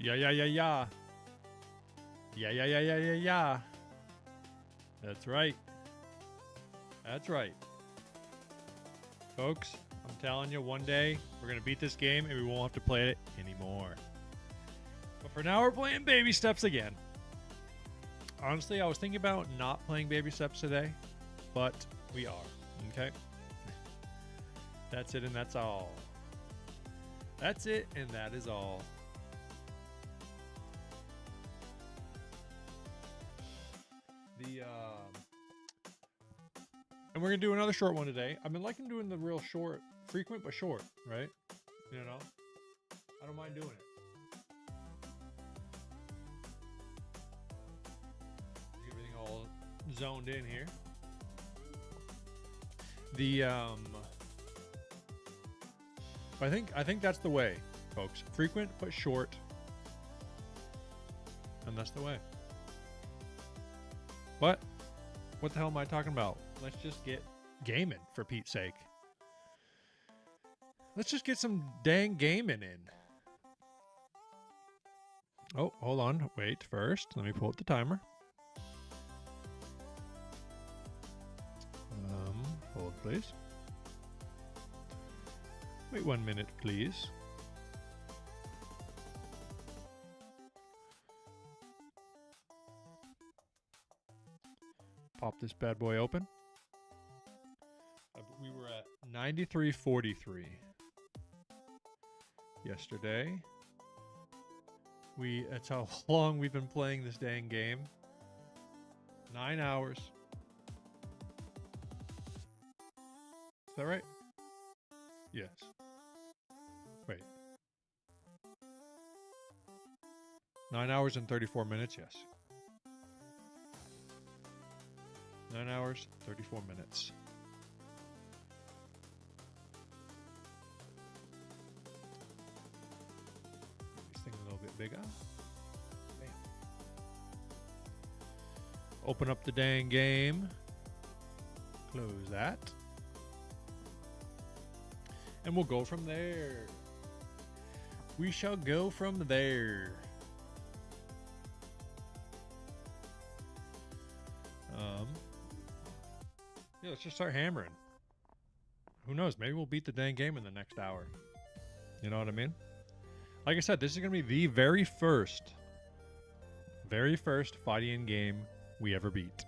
Yeah, yeah, yeah, yeah. Yeah, yeah, yeah, yeah, yeah, yeah. That's right. That's right. Folks, I'm telling you, one day we're going to beat this game and we won't have to play it anymore. But for now, we're playing Baby Steps again. Honestly, I was thinking about not playing Baby Steps today, but we are. Okay? That's it and that's all. That's it and that is all. And we're gonna do another short one today. I've been liking doing the real short, frequent but short, right? You know, I don't mind doing it. Get everything all zoned in here. I think that's the way, folks. Frequent but short, and that's the way. What the hell am I talking about? Let's just get gaming, for Pete's sake. Let's just get some dang gaming in. Oh, hold on. Wait, first. Let me pull up the timer. Hold, please. Wait 1 minute, please. Pop this bad boy open. We were at 93.43 yesterday. That's how long we've been playing this dang game. 9 hours. Is that right? Yes. Wait. 9 hours and 34 minutes, yes. 9 hours, 34 minutes. This thing a little bit bigger. Bam. Open up the dang game. Close that. And we'll go from there. We shall go from there. Yeah, let's just start hammering. Who knows? Maybe we'll beat the dang game in the next hour. You know what I mean? Like I said, this is going to be the very first fighting game we ever beat.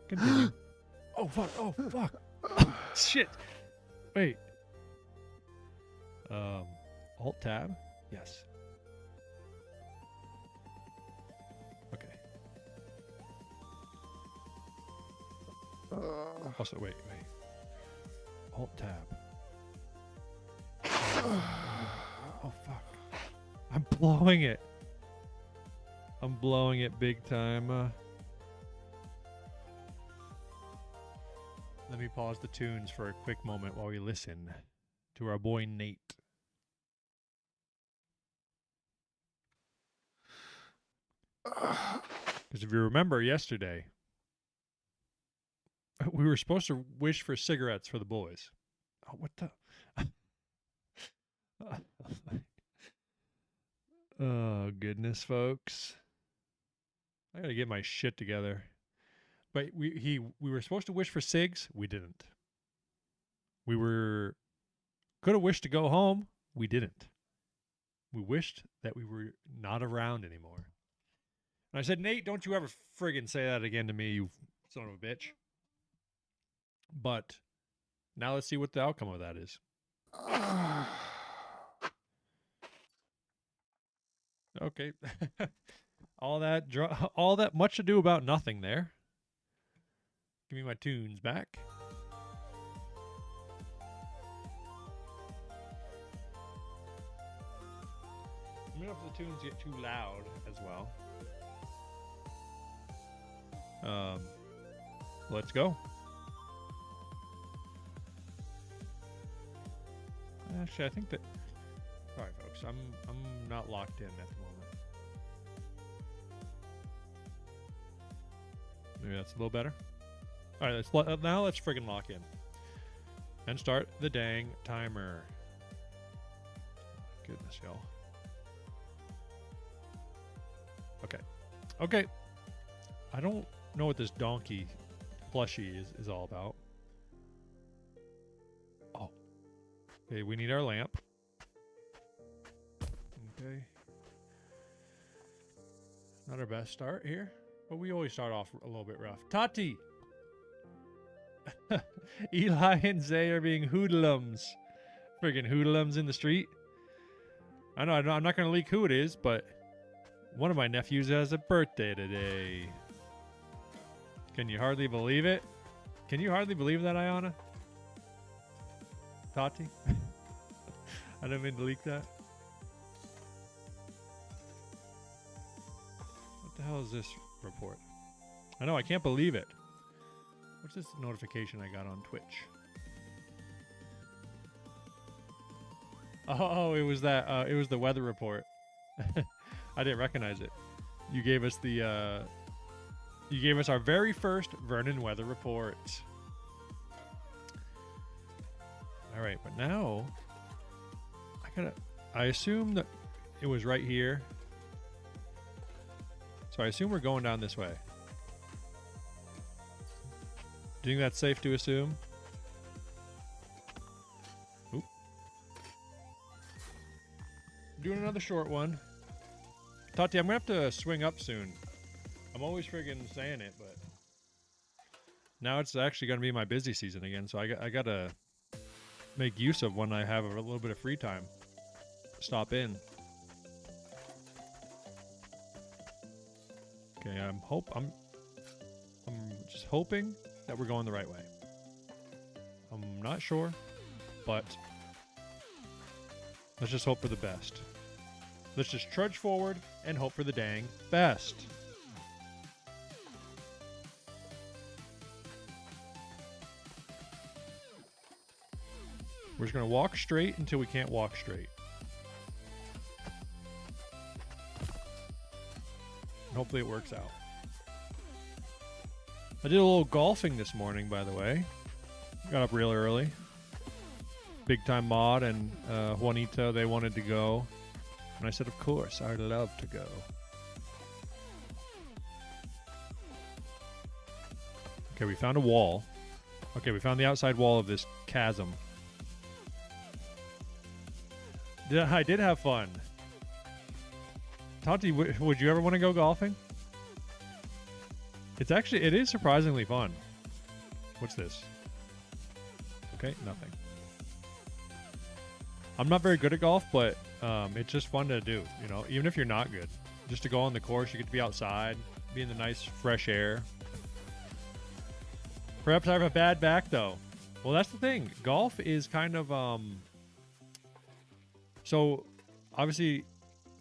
Continue. Oh, fuck. Oh, fuck. Shit. Wait. Alt-tab? Yes. Okay. Also, wait. Alt-tab. Oh, fuck. I'm blowing it. I'm blowing it big time. Let me pause the tunes for a quick moment while we listen to our boy Nate. Because if you remember yesterday, we were supposed to wish for cigarettes for the boys. Oh, what the? Oh, goodness, folks. I gotta get my shit together. But we were supposed to wish for cigs. We didn't. We could have wished to go home. We didn't. We wished that we were not around anymore. And I said, Nate, don't you ever friggin' say that again to me, you son of a bitch. But now let's see what the outcome of that is. Okay. all that much ado about nothing there. Give me my tunes back. I'm gonna have the tunes get too loud as well. Let's go. Actually, I think that. All right, folks. I'm not locked in at the moment. Maybe that's a little better. All right, now let's friggin' lock in and start the dang timer. Goodness, y'all. Okay. Okay. I don't know what this donkey plushie is all about. Oh. Okay, we need our lamp. Okay. Not our best start here, but we always start off a little bit rough. Tati! Eli and Zay are being hoodlums. Friggin' hoodlums in the street. I know, I'm not going to leak who it is, but one of my nephews has a birthday today. Can you hardly believe it? Can you hardly believe that, Ayana? Tati? I didn't mean to leak that. What the hell is this report? I know, I can't believe it. What's this notification I got on Twitch? Oh, it was that. It was the weather report. I didn't recognize it. You gave us the. You gave us our very first Vernon weather report. All right, but now I assume that it was right here. So I assume we're going down this way. Do you think that's safe to assume? Oop. Doing another short one. Tati, I'm going to have to swing up soon. I'm always friggin' saying it, but now it's actually going to be my busy season again, so I got to make use of when I have a little bit of free time. Stop in. Okay, I'm just hoping that we're going the right way. I'm not sure, but let's just hope for the best. Let's just trudge forward and hope for the dang best. We're just going to walk straight until we can't walk straight. And hopefully it works out. I did a little golfing this morning, by the way. Got up real early. Big Time Mod and Juanita, they wanted to go. And I said, of course, I'd love to go. Okay, we found a wall. Okay, we found the outside wall of this chasm. I did have fun. Tati, would you ever want to go golfing? It is surprisingly fun. What's this? Okay, nothing. I'm not very good at golf, but it's just fun to do, you know, even if you're not good. Just to go on the course, you get to be outside, be in the nice fresh air. Perhaps I have a bad back, though. Well, that's the thing. Golf is kind of, so, obviously,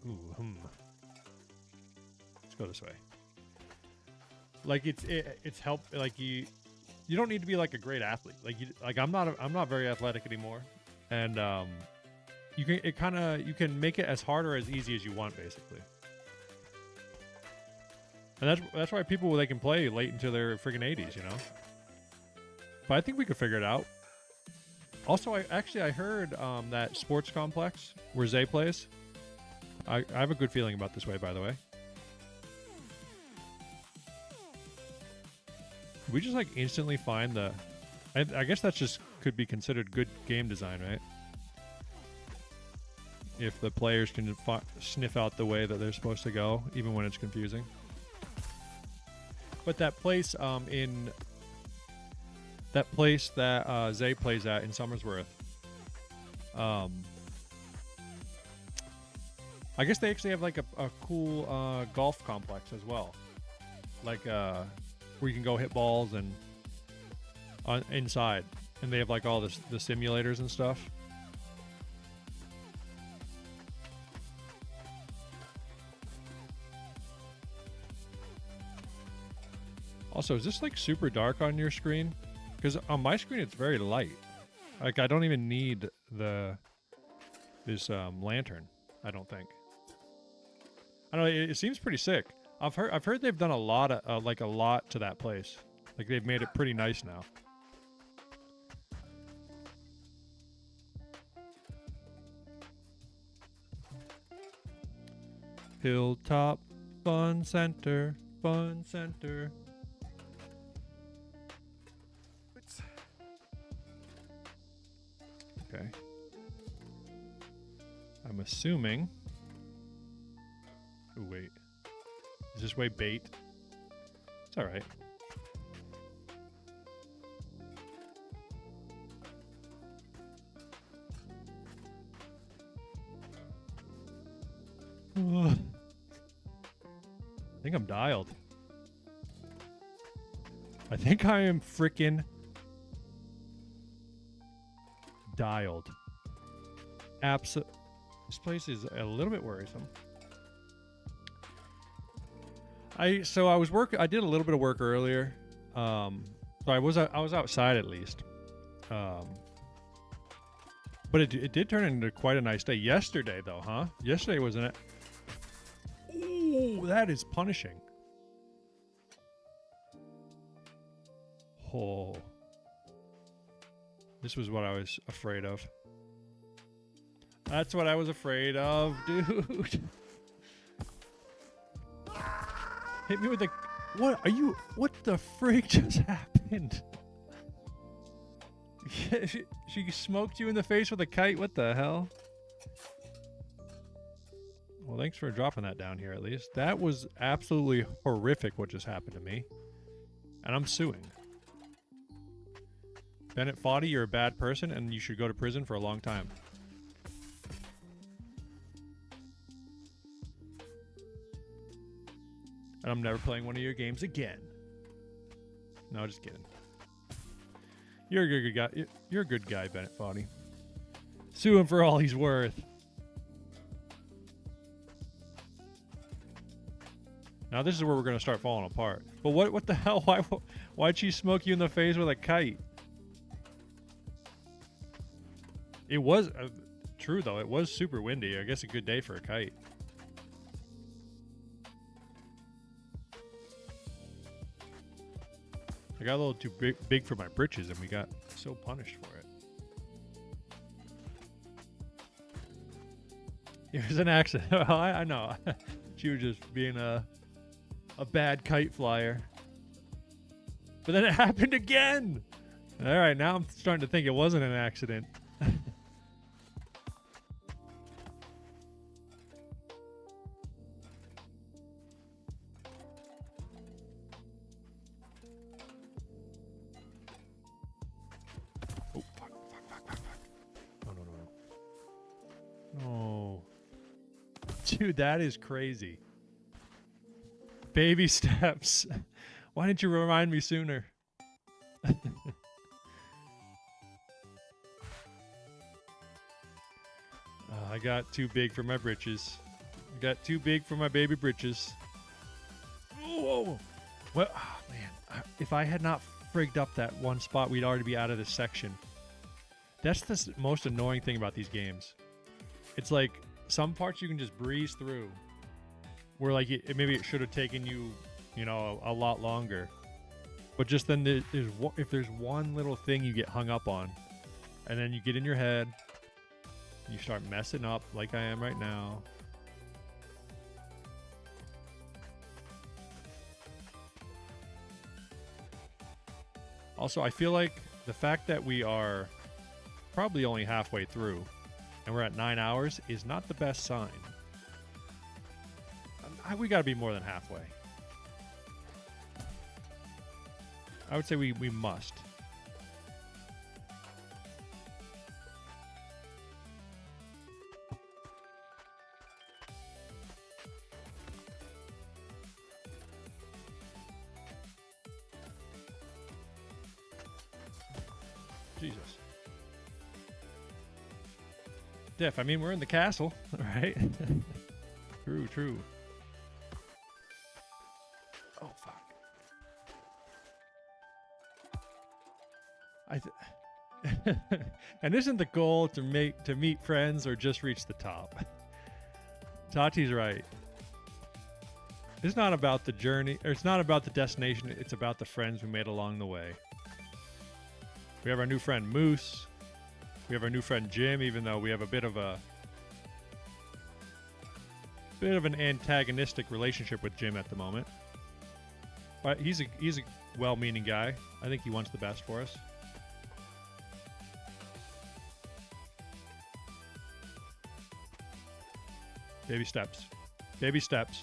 let's go this way. Like it's help. Like you don't need to be like a great athlete. Like I'm not very athletic anymore, and you can make it as hard or as easy as you want, basically. And that's why people, they can play late into their friggin' 80s, you know. But I think we could figure it out. Also, I heard that sports complex where Zay plays. I have a good feeling about this way, by the way. We just like instantly find the. I guess that's just could be considered good game design, right? If the players can sniff out the way that they're supposed to go, even when it's confusing. But that place that Zay plays at in Somersworth, I guess they actually have like a cool golf complex as well, like where you can go hit balls and inside, and they have like all the simulators and stuff. Also, is this like super dark on your screen? Because on my screen it's very light. Like I don't even need this lantern. I don't think. I don't know. It seems pretty sick. I've heard they've done a lot to that place. Like they've made it pretty nice now. Hilltop Fun center. Fun center. Okay. I'm assuming. Oh, wait. Is this way bait? It's alright. I think I'm dialed. I think I am freaking dialed. This place is a little bit worrisome. I did a little bit of work earlier. So I was outside at least. But it did turn into quite a nice day. Yesterday though, huh? Yesterday wasn't it? Ooh, that is punishing. Oh. This was what I was afraid of. That's what I was afraid of, dude. Hit me with the... What the freak just happened? She smoked you in the face with a kite? What the hell? Well, thanks for dropping that down here at least. That was absolutely horrific what just happened to me. And I'm suing. Bennett Foddy, you're a bad person and you should go to prison for a long time. And I'm never playing one of your games again. No, just kidding. You're a good guy. You're a good guy, Bennett Foddy. Sue him for all he's worth. Now this is where we're going to start falling apart. But what the hell? Why'd she smoke you in the face with a kite? It was true though. It was super windy. I guess a good day for a kite. I got a little too big for my britches and we got so punished for it. It was an accident. I know. She was just being a bad kite flyer. But then it happened again. All right, now I'm starting to think it wasn't an accident. Oh, fuck. No. Dude, that is crazy. Baby steps. Why didn't you remind me sooner? I got too big for my britches. I got too big for my baby britches. Whoa! Well, oh, man. If I had not frigged up that one spot, we'd already be out of this section. That's the most annoying thing about these games. It's like some parts you can just breeze through. Where like maybe it should have taken you, a lot longer. But just then if there's one little thing you get hung up on, and then you get in your head, you start messing up like I am right now. Also, I feel like the fact that we are probably only halfway through and we're at 9 hours is not the best sign. We got to be more than halfway. I would say we must. Jesus. Def, I mean, we're in the castle, right? True. Oh, fuck. And isn't the goal to meet friends or just reach the top? Tati's right. It's not about the journey, or it's not about the destination, it's about the friends we made along the way. We have our new friend Moose. We have our new friend Jim, even though we have a bit of a bit of an antagonistic relationship with Jim at the moment. But he's a well-meaning guy. I think he wants the best for us. Baby steps. Baby steps.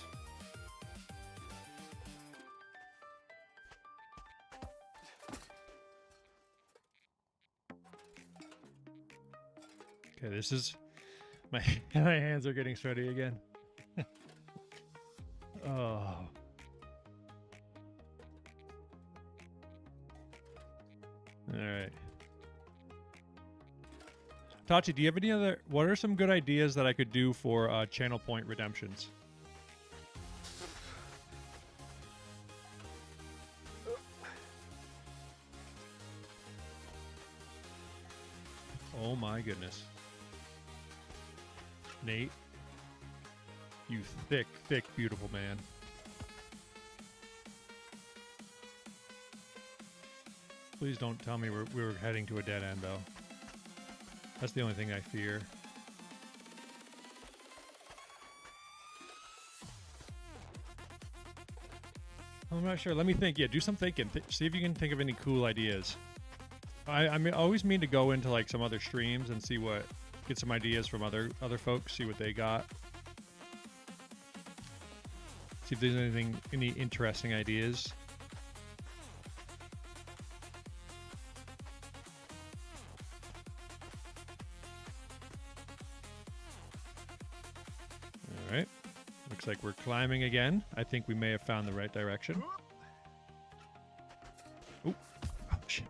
Okay, this is... My hands are getting sweaty again. Oh. Alright. Tachi, do you have any other... What are some good ideas that I could do for channel point redemptions? Oh my goodness. Nate. You thick, thick, beautiful man. Please don't tell me we're heading to a dead end, though. That's the only thing I fear. I'm not sure. Let me think. Yeah, do some thinking. See if you can think of any cool ideas. I mean, I always mean to go into like some other streams and see what, get some ideas from other folks, see what they got. See if there's any interesting ideas. All right. Looks like we're climbing again. I think we may have found the right direction. Ooh. Oh, shit.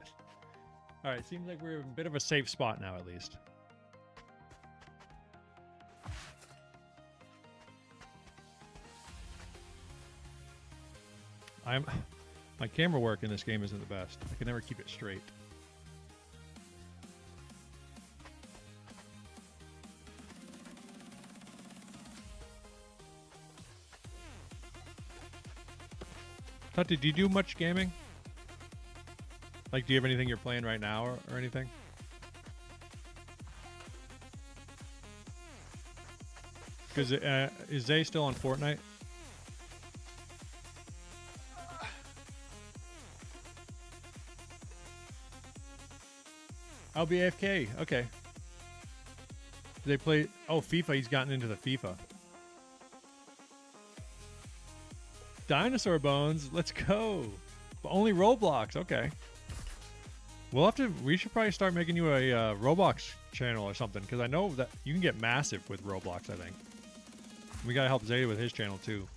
All right. Seems like we're in a bit of a safe spot now, at least. My camera work in this game isn't the best. I can never keep it straight. Tati, do you do much gaming? Like, do you have anything you're playing right now or anything? Because is Zay still on Fortnite? I'll be AFK. Okay. They play... Oh, FIFA. He's gotten into the FIFA. Dinosaur Bones. Let's go. But only Roblox. Okay. We'll have to... We should probably start making you a Roblox channel or something. Because I know that you can get massive with Roblox, I think. We got to help Zay with his channel, too.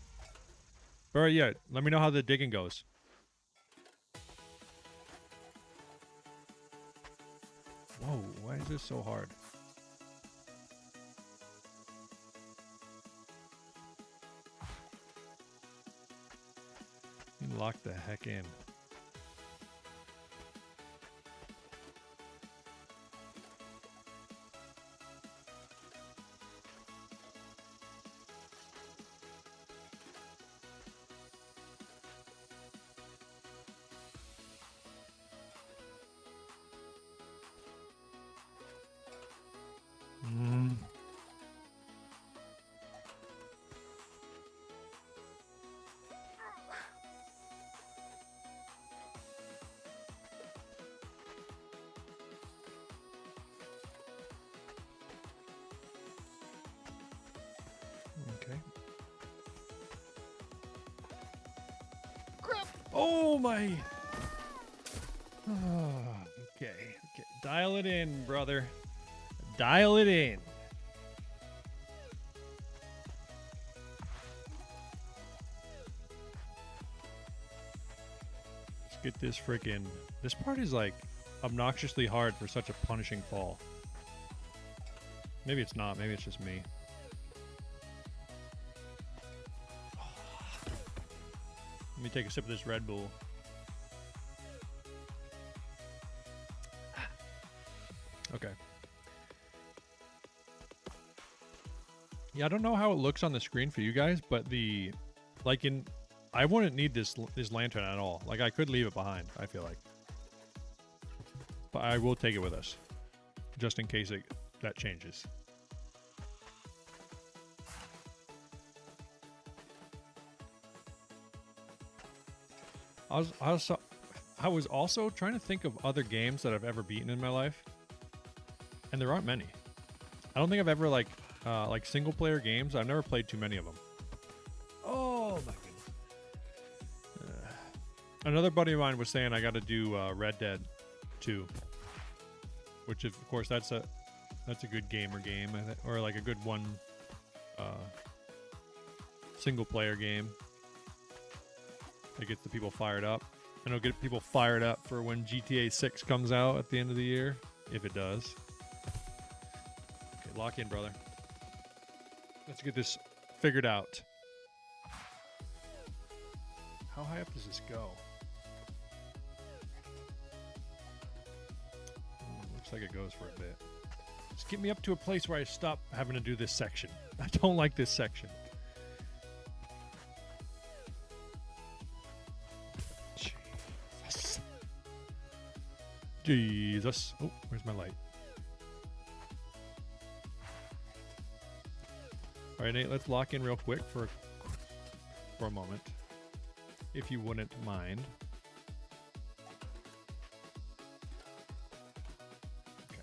All right, yeah. Let me know how the digging goes. Whoa, why is this so hard? You lock the heck in. Okay. Crap! Oh my! Oh, okay. Dial it in, brother. Dial it in. Let's get this freaking... This part is like obnoxiously hard for such a punishing fall. Maybe it's not. Maybe it's just me. Let me take a sip of this Red Bull. Okay. Yeah, I don't know how it looks on the screen for you guys, but I wouldn't need this lantern at all. Like, I could leave it behind, I feel like. But I will take it with us, just in case that changes. I was also trying to think of other games that I've ever beaten in my life, and there aren't many. I don't think I've ever like single player games. I've never played too many of them. Oh my goodness. Another buddy of mine was saying I got to do Red Dead 2, which is, of course, that's a good gamer game, or like a good one single player game that gets the people fired up. And it'll get people fired up for when GTA 6 comes out at the end of the year, if it does. Okay, lock in, brother. Let's get this figured out. How high up does this go? Looks like it goes for a bit. Just get me up to a place where I stop having to do this section. I don't like this section. Jesus. Oh, where's my light? All right, Nate, let's lock in real quick for a moment, if you wouldn't mind. Okay.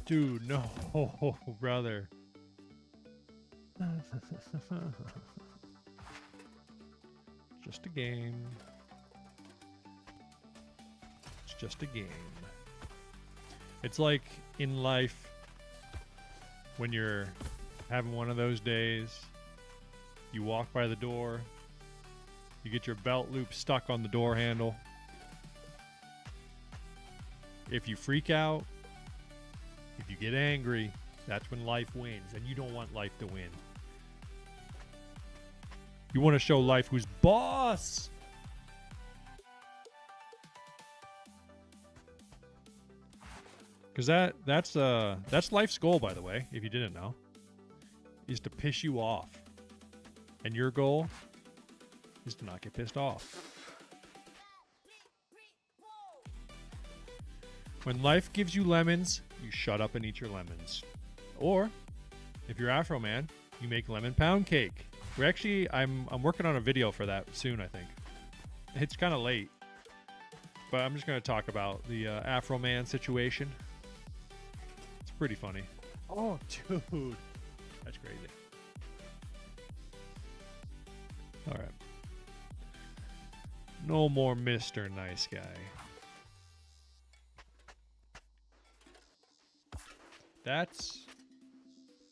Dude, no, brother. Just a game. It's just a game. It's like in life when you're having one of those days, you walk by the door, you get your belt loop stuck on the door handle. If you freak out, if you get angry, that's when life wins, and you don't want life to win. You want to show life who's boss. Because that's life's goal, by the way, if you didn't know, is to piss you off. And your goal is to not get pissed off. When life gives you lemons, you shut up and eat your lemons. Or, if you're Afro Man, you make lemon pound cake. We're actually, I'm working on a video for that soon, I think. It's kind of late, but I'm just going to talk about the Afro Man situation. It's pretty funny. Oh, dude. That's crazy. All right. No more Mr. Nice Guy. That's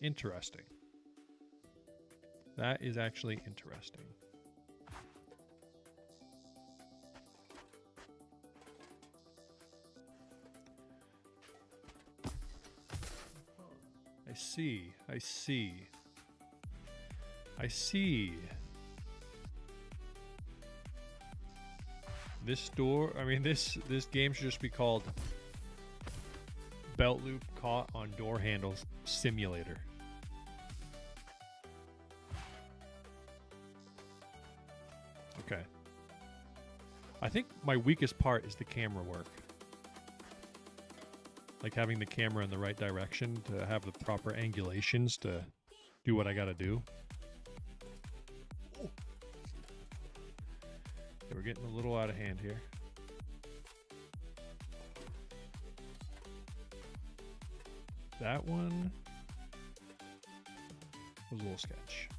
interesting. That is actually interesting. I see. I see. I see. This door, I mean, this game should just be called Belt Loop Caught on Door Handles Simulator. Okay. I think my weakest part is the camera work. Like having the camera in the right direction to have the proper angulations to do what I gotta do. Okay, we're getting a little out of hand here. That one was a little sketch.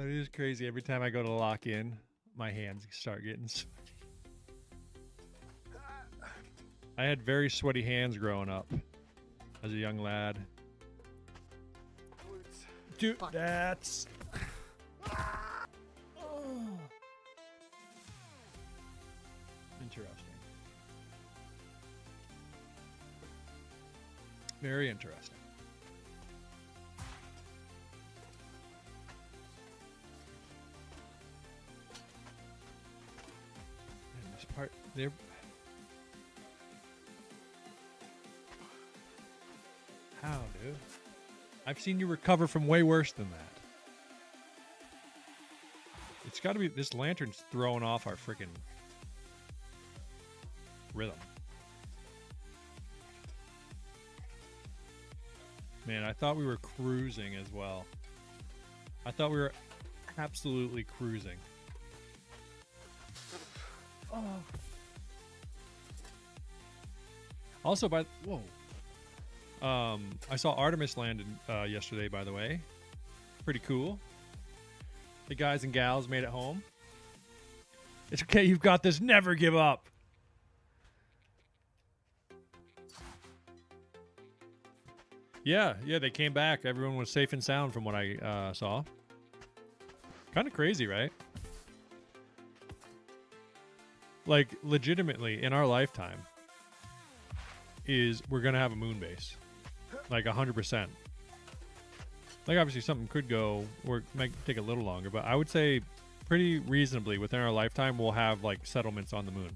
It is crazy. Every time I go to lock in, my hands start getting sweaty. I had very sweaty hands growing up as a young lad. Dude, that's... Interesting. Very interesting. And this part there. How, dude? I've seen you recover from way worse than that. It's got to be this lantern's throwing off our freaking rhythm. Man, I thought we were cruising as well. I thought we were absolutely cruising. Oh. Also, whoa. I saw Artemis landed yesterday, by the way. Pretty cool. The guys and gals made it home. It's okay, you've got this. Never give up. Yeah, they came back. Everyone was safe and sound from what I saw. Kind of crazy, right? Like, legitimately, in our lifetime, we're going to have a moon base. Like, 100%. Like, obviously, something could go, or it might take a little longer, but I would say pretty reasonably, within our lifetime, we'll have, like, settlements on the moon.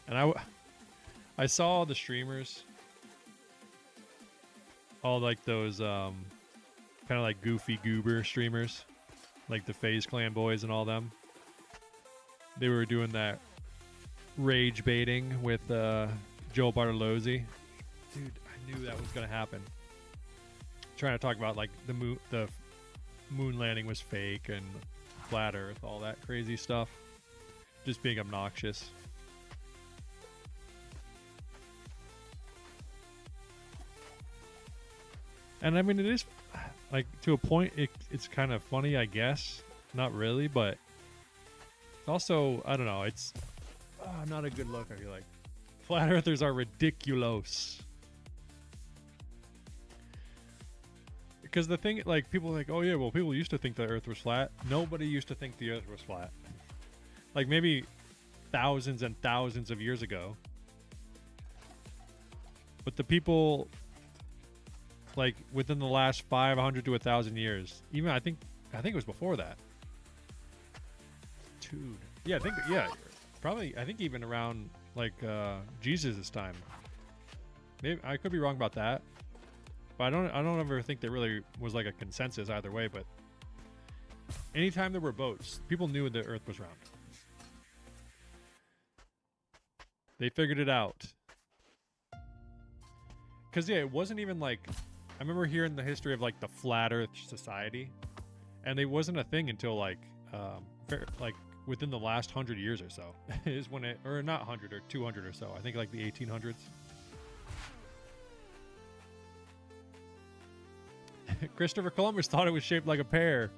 And I saw all the streamers, all like those kind of like goofy goober streamers, like the FaZe Clan boys and all them. They were doing that rage baiting with Joe Bartolozzi. Dude, I knew that was gonna happen. Trying to talk about like the moon landing was fake and flat Earth, all that crazy stuff. Just being obnoxious. And I mean, it is, like, to a point, it's kind of funny, I guess. Not really, but it's also, I don't know, it's not a good look, I feel like. Flat Earthers are ridiculous. Because the thing, like, people are like, oh yeah, well, people used to think the Earth was flat. Nobody used to think the Earth was flat. Like, maybe thousands and thousands of years ago. But the people... like within the last 500 to 1,000 years, even I think it was before that. Dude, yeah, probably. I think even around like Jesus' time. Maybe I could be wrong about that, but I don't ever think there really was like a consensus either way. But anytime there were boats, people knew the Earth was round. They figured it out. Because yeah, it wasn't even like. I remember hearing the history of like the Flat Earth Society, and it wasn't a thing until like within the last 100 years or so is when it, or not 100 or 200 or so. I think like the 1800s. Christopher Columbus thought it was shaped like a pear.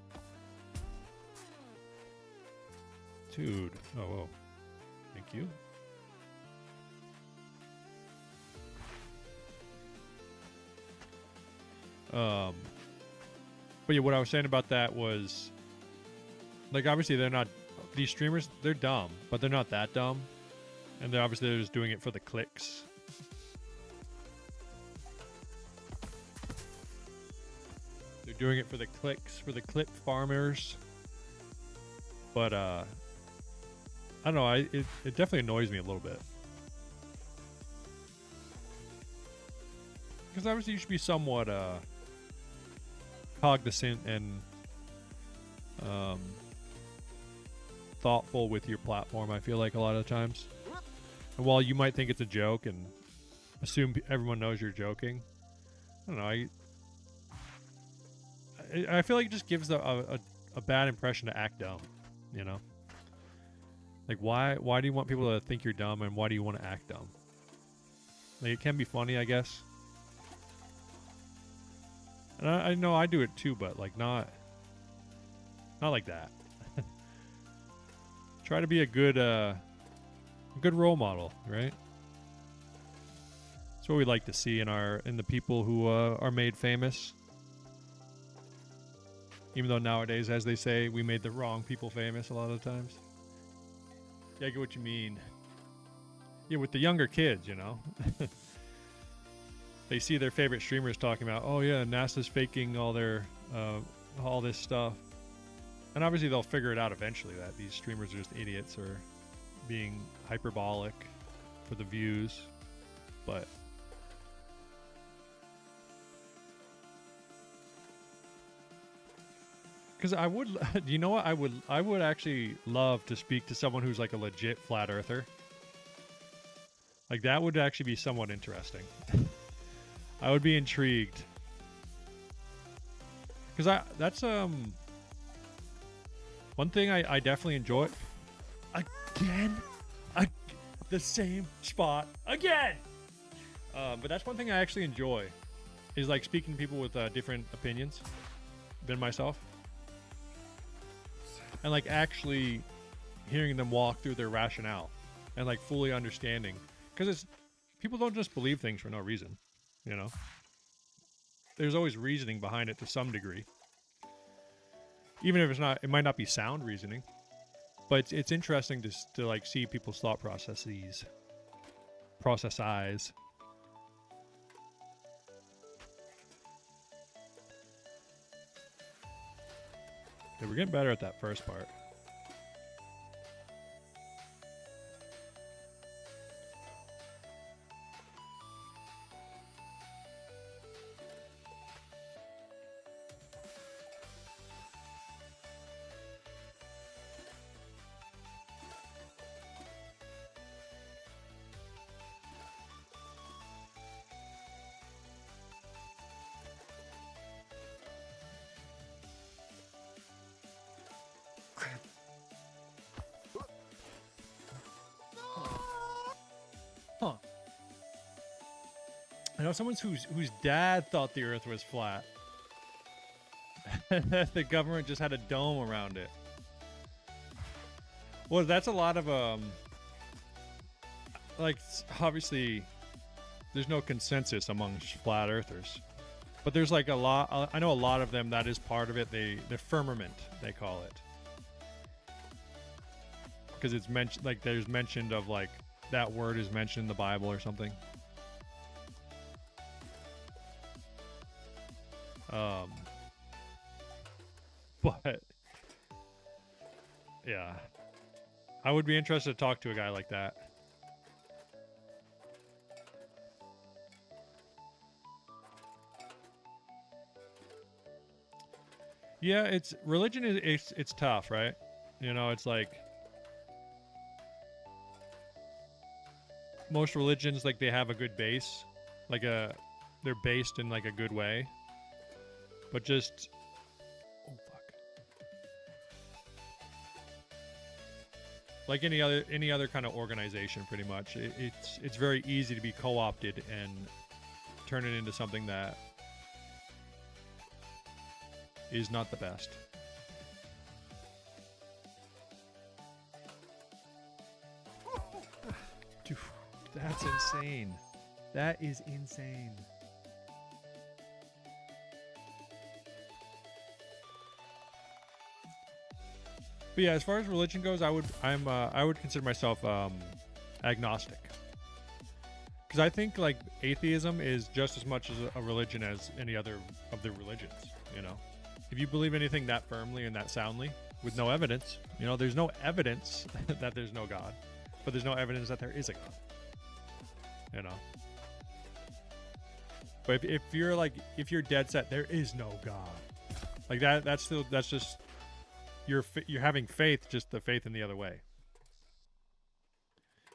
Dude, oh whoa, thank you. But yeah, what I was saying about that was, like, obviously they're not, these streamers, they're dumb, but they're not that dumb. And they're obviously just doing it for the clicks. They're doing it for the clicks, for the clip farmers. But, I don't know, it definitely annoys me a little bit. Because obviously you should be somewhat, cognizant and thoughtful with your platform, I feel like a lot of times. And while you might think it's a joke and assume everyone knows you're joking, I don't know, I feel like it just gives a bad impression to act dumb, you know? Like, why do you want people to think you're dumb, and why do you want to act dumb? Like, it can be funny, I guess. And I know I do it too, but like not like that. Try to be a good role model, right? That's what we like to see in the people who are made famous. Even though nowadays, as they say, we made the wrong people famous a lot of the times. Yeah, I get what you mean. Yeah, with the younger kids, you know, they see their favorite streamers talking about, oh yeah, NASA's faking all this stuff, and obviously they'll figure it out eventually that these streamers are just idiots or being hyperbolic for the views, but because I would, you know what, I would actually love to speak to someone who's like a legit flat earther. Like that would actually be somewhat interesting. I would be intrigued. Because that's one thing I definitely enjoy. Again? The same spot again! But that's one thing I actually enjoy. Is like speaking to people with different opinions than myself. And like actually hearing them walk through their rationale. And like fully understanding. Because it's people don't just believe things for no reason, you know. There's always reasoning behind it to some degree, even if it might not be sound reasoning. But it's interesting to like see people's thought processes. Okay, we're getting better at that first part. Huh. I know someone whose dad thought the Earth was flat. The government just had a dome around it. Well, that's a lot of like obviously, there's no consensus among flat earthers, but there's like a lot. I know a lot of them. That is part of it. The firmament they call it, because it's mentioned. Like there's mentioned of like that word is mentioned in the Bible or something. But yeah, I would be interested to talk to a guy like that. Yeah, it's religion is it's tough, right? You know, it's like most religions, like they have a good base, they're based in like a good way, but just oh fuck, like any other kind of organization, pretty much, it's very easy to be co-opted and turn it into something that is not the best. Dude, that's insane. That is insane. But yeah, as far as religion goes, I would consider myself agnostic. Because I think like atheism is just as much as a religion as any other of the religions, you know? If you believe anything that firmly and that soundly, with no evidence, you know, there's no evidence that there's no God, but there's no evidence that there is a God, you know? But if you're dead set, there is no God, like that's just, you're having faith, just the faith in the other way.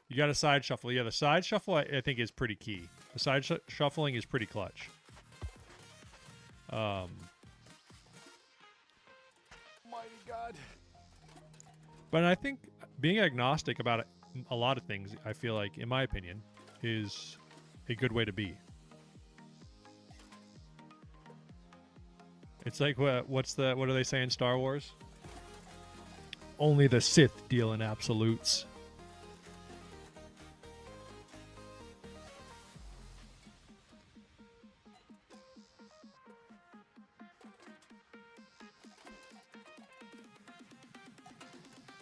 You got a side shuffle. Yeah, the side shuffle I think is pretty key. The side shuffling is pretty clutch. Mighty God. But I think being agnostic about a lot of things, I feel like, in my opinion, is a good way to be. It's like what do they say in Star Wars? Only the Sith deal in absolutes.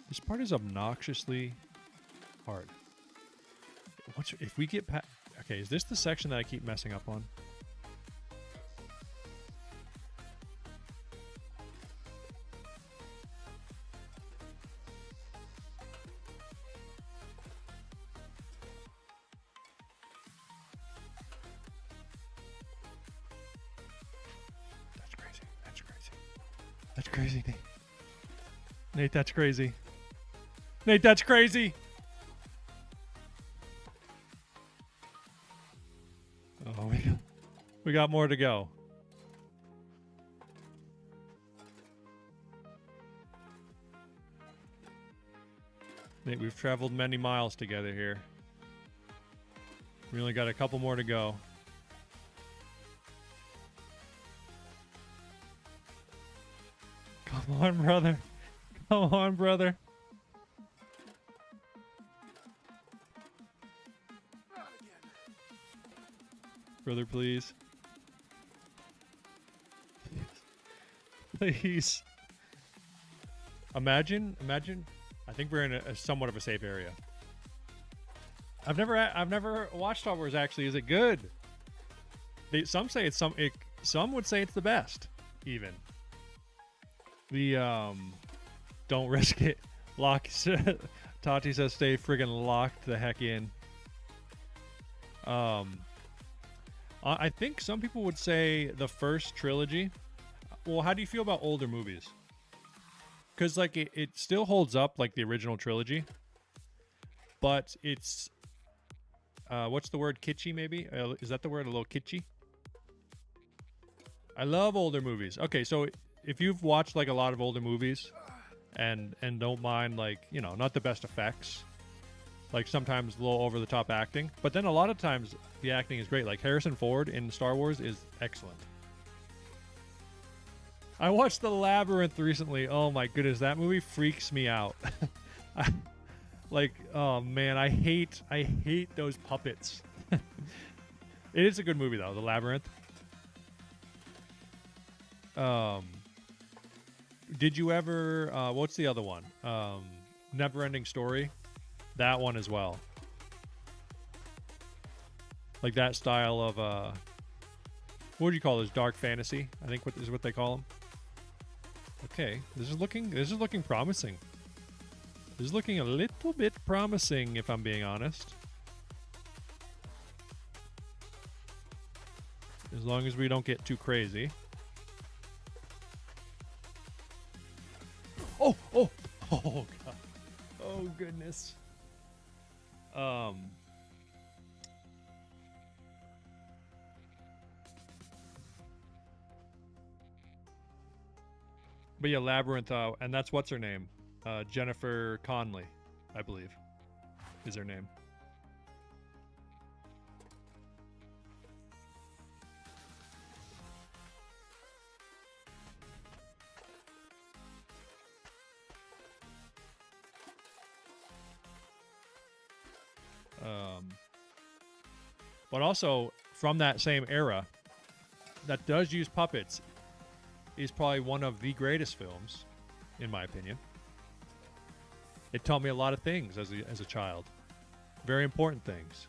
This part is obnoxiously hard. if we get past... Okay, is this the section that I keep messing up on? That's crazy. That's crazy. That's crazy, Nate. Nate, that's crazy. Nate, that's crazy. Oh, we got more to go. Nate, we've traveled many miles together here. We only got a couple more to go. Come on, brother. Come on, brother. Brother, please. Please. Imagine. I think we're in a somewhat of a safe area. I've never watched Star Wars. Actually, is it good? Some say it's some would say it's the best. Even the don't risk it. Tati says stay friggin' locked the heck in. I think some people would say the first trilogy. Well, how do you feel about older movies? Because like it still holds up like the original trilogy, but it's what's the word? Kitschy, maybe? Is that the word? A little kitschy? I love older movies. Okay, so if you've watched like a lot of older movies and don't mind like, you know, not the best effects, like sometimes a little over the top acting, but then a lot of times the acting is great. Like Harrison Ford in Star Wars is excellent. I watched The Labyrinth recently. Oh my goodness, that movie freaks me out. Like, oh man, I hate those puppets. It is a good movie though, The Labyrinth. Did you ever what's the other one? Neverending Story? That one as well. Like that style of what would you call those? Dark fantasy, I think is what they call them. Okay, this is looking promising. This is looking a little bit promising, if I'm being honest. As long as we don't get too crazy. Oh, God. Oh, goodness. But yeah, Labyrinth, and that's what's her name? Jennifer Connelly, I believe, is her name. But also, from that same era, that does use puppets, is probably one of the greatest films, in my opinion. It taught me a lot of things as a child. Very important things.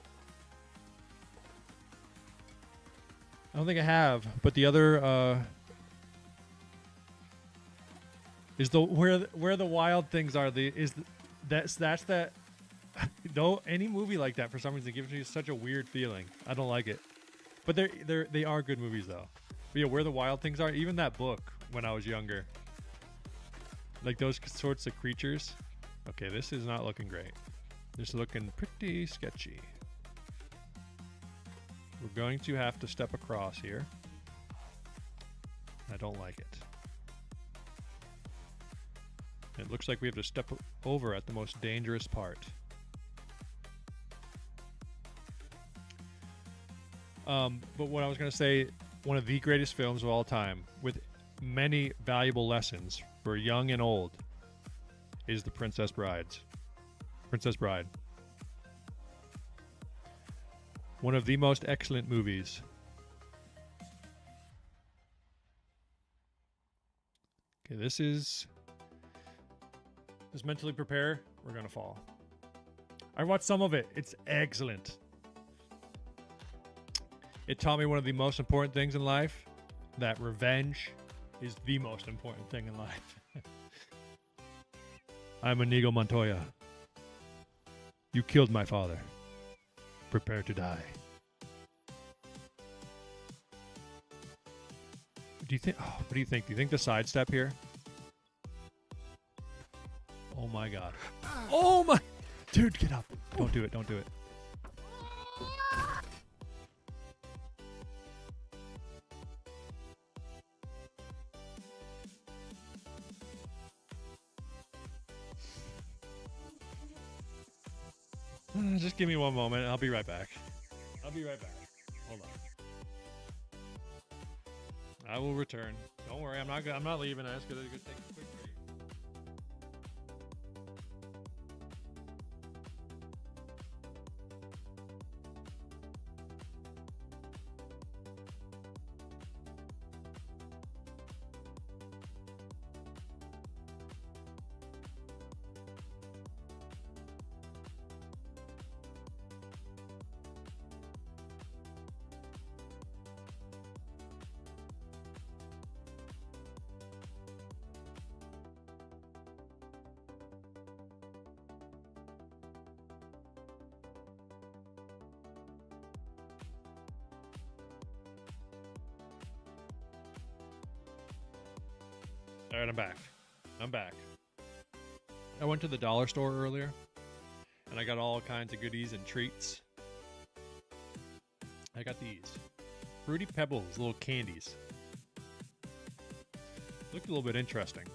I don't think I have, but the other is the where the wild things are. That's that. Though any movie like that for some reason gives me such a weird feeling. I don't like it. But they are good movies though. But yeah, Where the Wild Things Are, even that book when I was younger. Like those sorts of creatures. Okay, this is not looking great. This is looking pretty sketchy. We're going to have to step across here. I don't like it. It looks like we have to step over at the most dangerous part. But what I was going to say, one of the greatest films of all time, with many valuable lessons for young and old, is The Princess Bride. One of the most excellent movies. Okay, this is... Just mentally prepare. We're going to fall. I watched some of it. It's excellent. It taught me one of the most important things in life, that revenge is the most important thing in life. I'm Inigo Montoya. You killed my father. Prepare to die. Do you think? Oh, what do you think? Do you think the sidestep here? Oh my god! Oh my, dude, get up! Don't do it! Don't do it! Just give me one moment. I'll be right back. I'll be right back. Hold on. I will return. Don't worry. I'm not leaving. I just gotta take a quick break. All right, I'm back. I'm back. I went to the dollar store earlier, and I got all kinds of goodies and treats. I got these Fruity Pebbles, little candies. Looked a little bit interesting.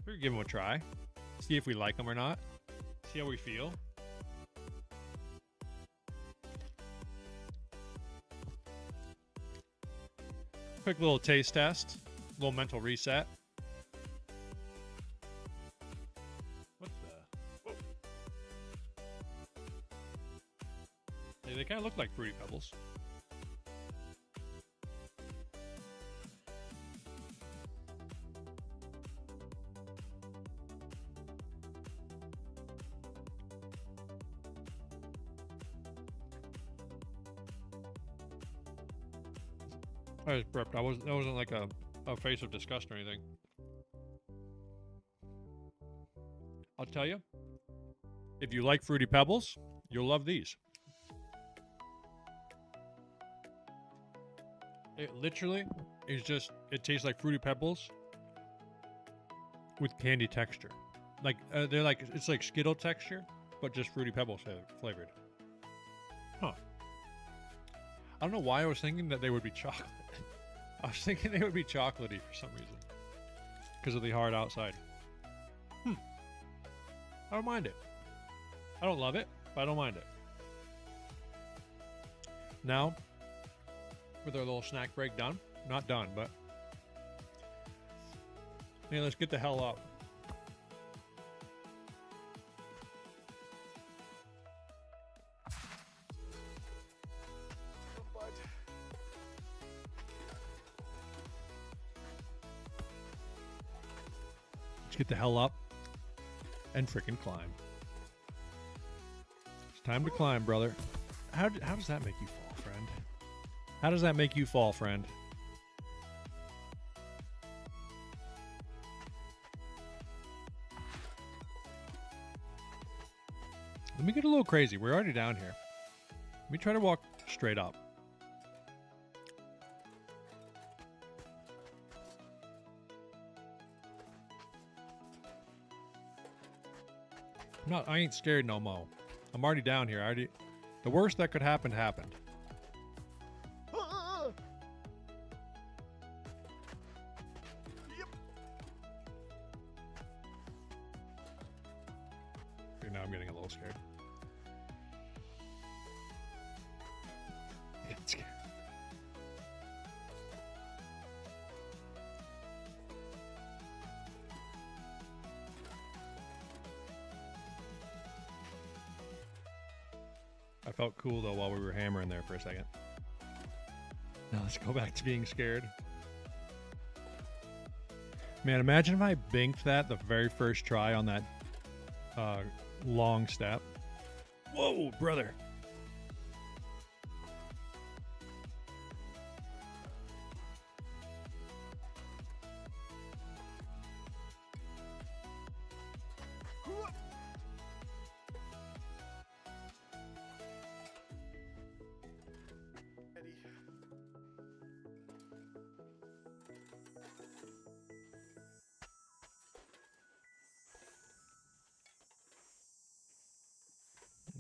We're gonna give them a try. See if we like them or not. See how we feel. Quick little taste test, little mental reset. What the? Hey, they kind of look like Fruity Pebbles. I was burped. That wasn't like a face of disgust or anything. I'll tell you, if you like Fruity Pebbles, you'll love these. It literally is just, it tastes like Fruity Pebbles with candy texture. Like, they're like, it's like Skittle texture, but just Fruity Pebbles flavored. Huh. I don't know why I was thinking that they would be chocolate. I was thinking they would be chocolatey for some reason. Because of the hard outside. I don't mind it. I don't love it, but I don't mind it. Now, with our little snack break done. Not done, but... hey, let's get the hell up. Get the hell up and freaking climb. It's time to climb, brother. How does that make you fall, friend? How does that make you fall, friend? Let me get a little crazy. We're already down here. Let me try to walk straight up. I ain't scared no more. I'm already down here. The worst that could happen happened. Yep. Okay, now I'm getting a little scared. Yeah, it's scary. I felt cool though while we were hammering there for a second. Now let's go back to being scared. Man, imagine if I binked that the very first try on long step. Whoa, brother.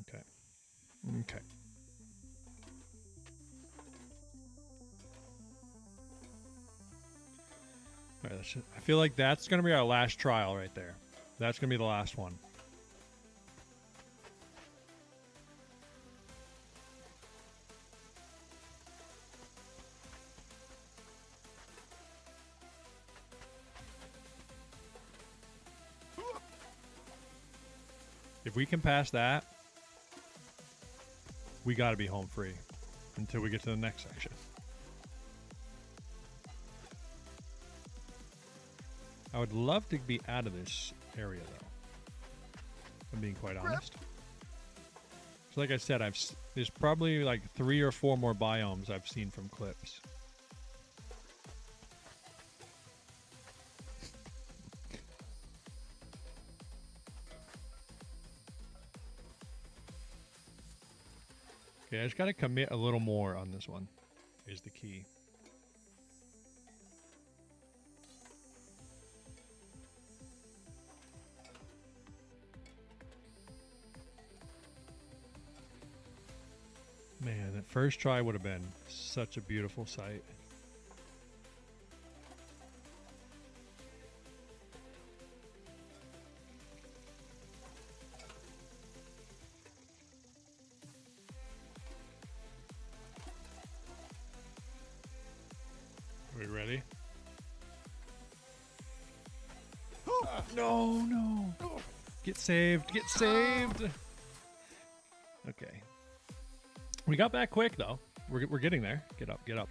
Okay. Okay. All right, I feel like that's going to be our last trial right there. That's going to be the last one. If we can pass that, we got to be home free until we get to the next section. I would love to be out of this area, though. I'm being quite honest. So like I said, there's probably like 3 or 4 more biomes I've seen from clips. Okay, I just got to commit a little more on this one, is the key. Man, that first try would have been such a beautiful sight. Are we ready? No, no. Get saved. Get saved. Okay. We got back quick, though. We're getting there. Get up, get up.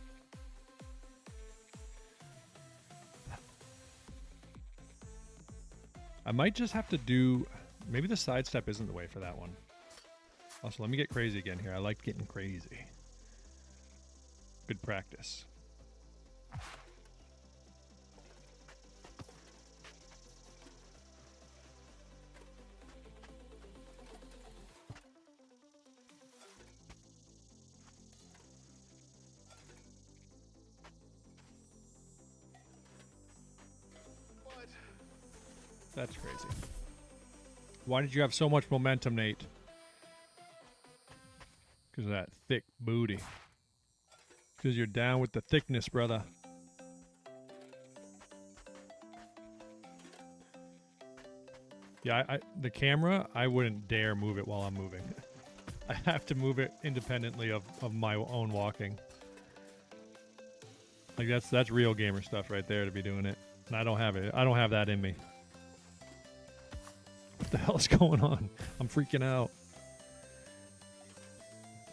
I might just have to do... Maybe the sidestep isn't the way for that one. Also, let me get crazy again here. I like getting crazy. Good practice. That's crazy. Why did you have so much momentum, Nate? Because of that thick booty. Because you're down with the thickness, brother. Yeah, the camera, I wouldn't dare move it while I'm moving. I have to move it independently of my own walking. Like that's real gamer stuff right there to be doing it. And I don't have it. I don't have that in me. What the hell is going on? I'm freaking out.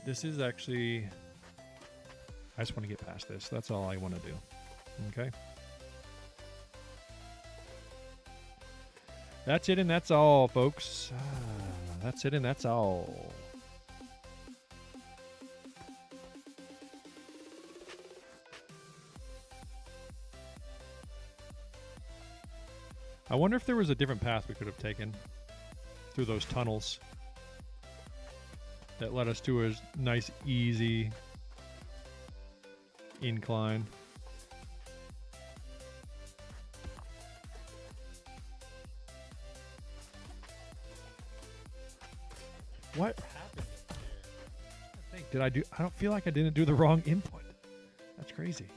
This is actually... I just want to get past this. That's all I want to do. Okay? That's it and that's all, folks. That's it and that's all. I wonder if there was a different path we could have taken through those tunnels that led us to a nice, easy incline. What happened there? I don't feel like I didn't do the wrong input. That's crazy.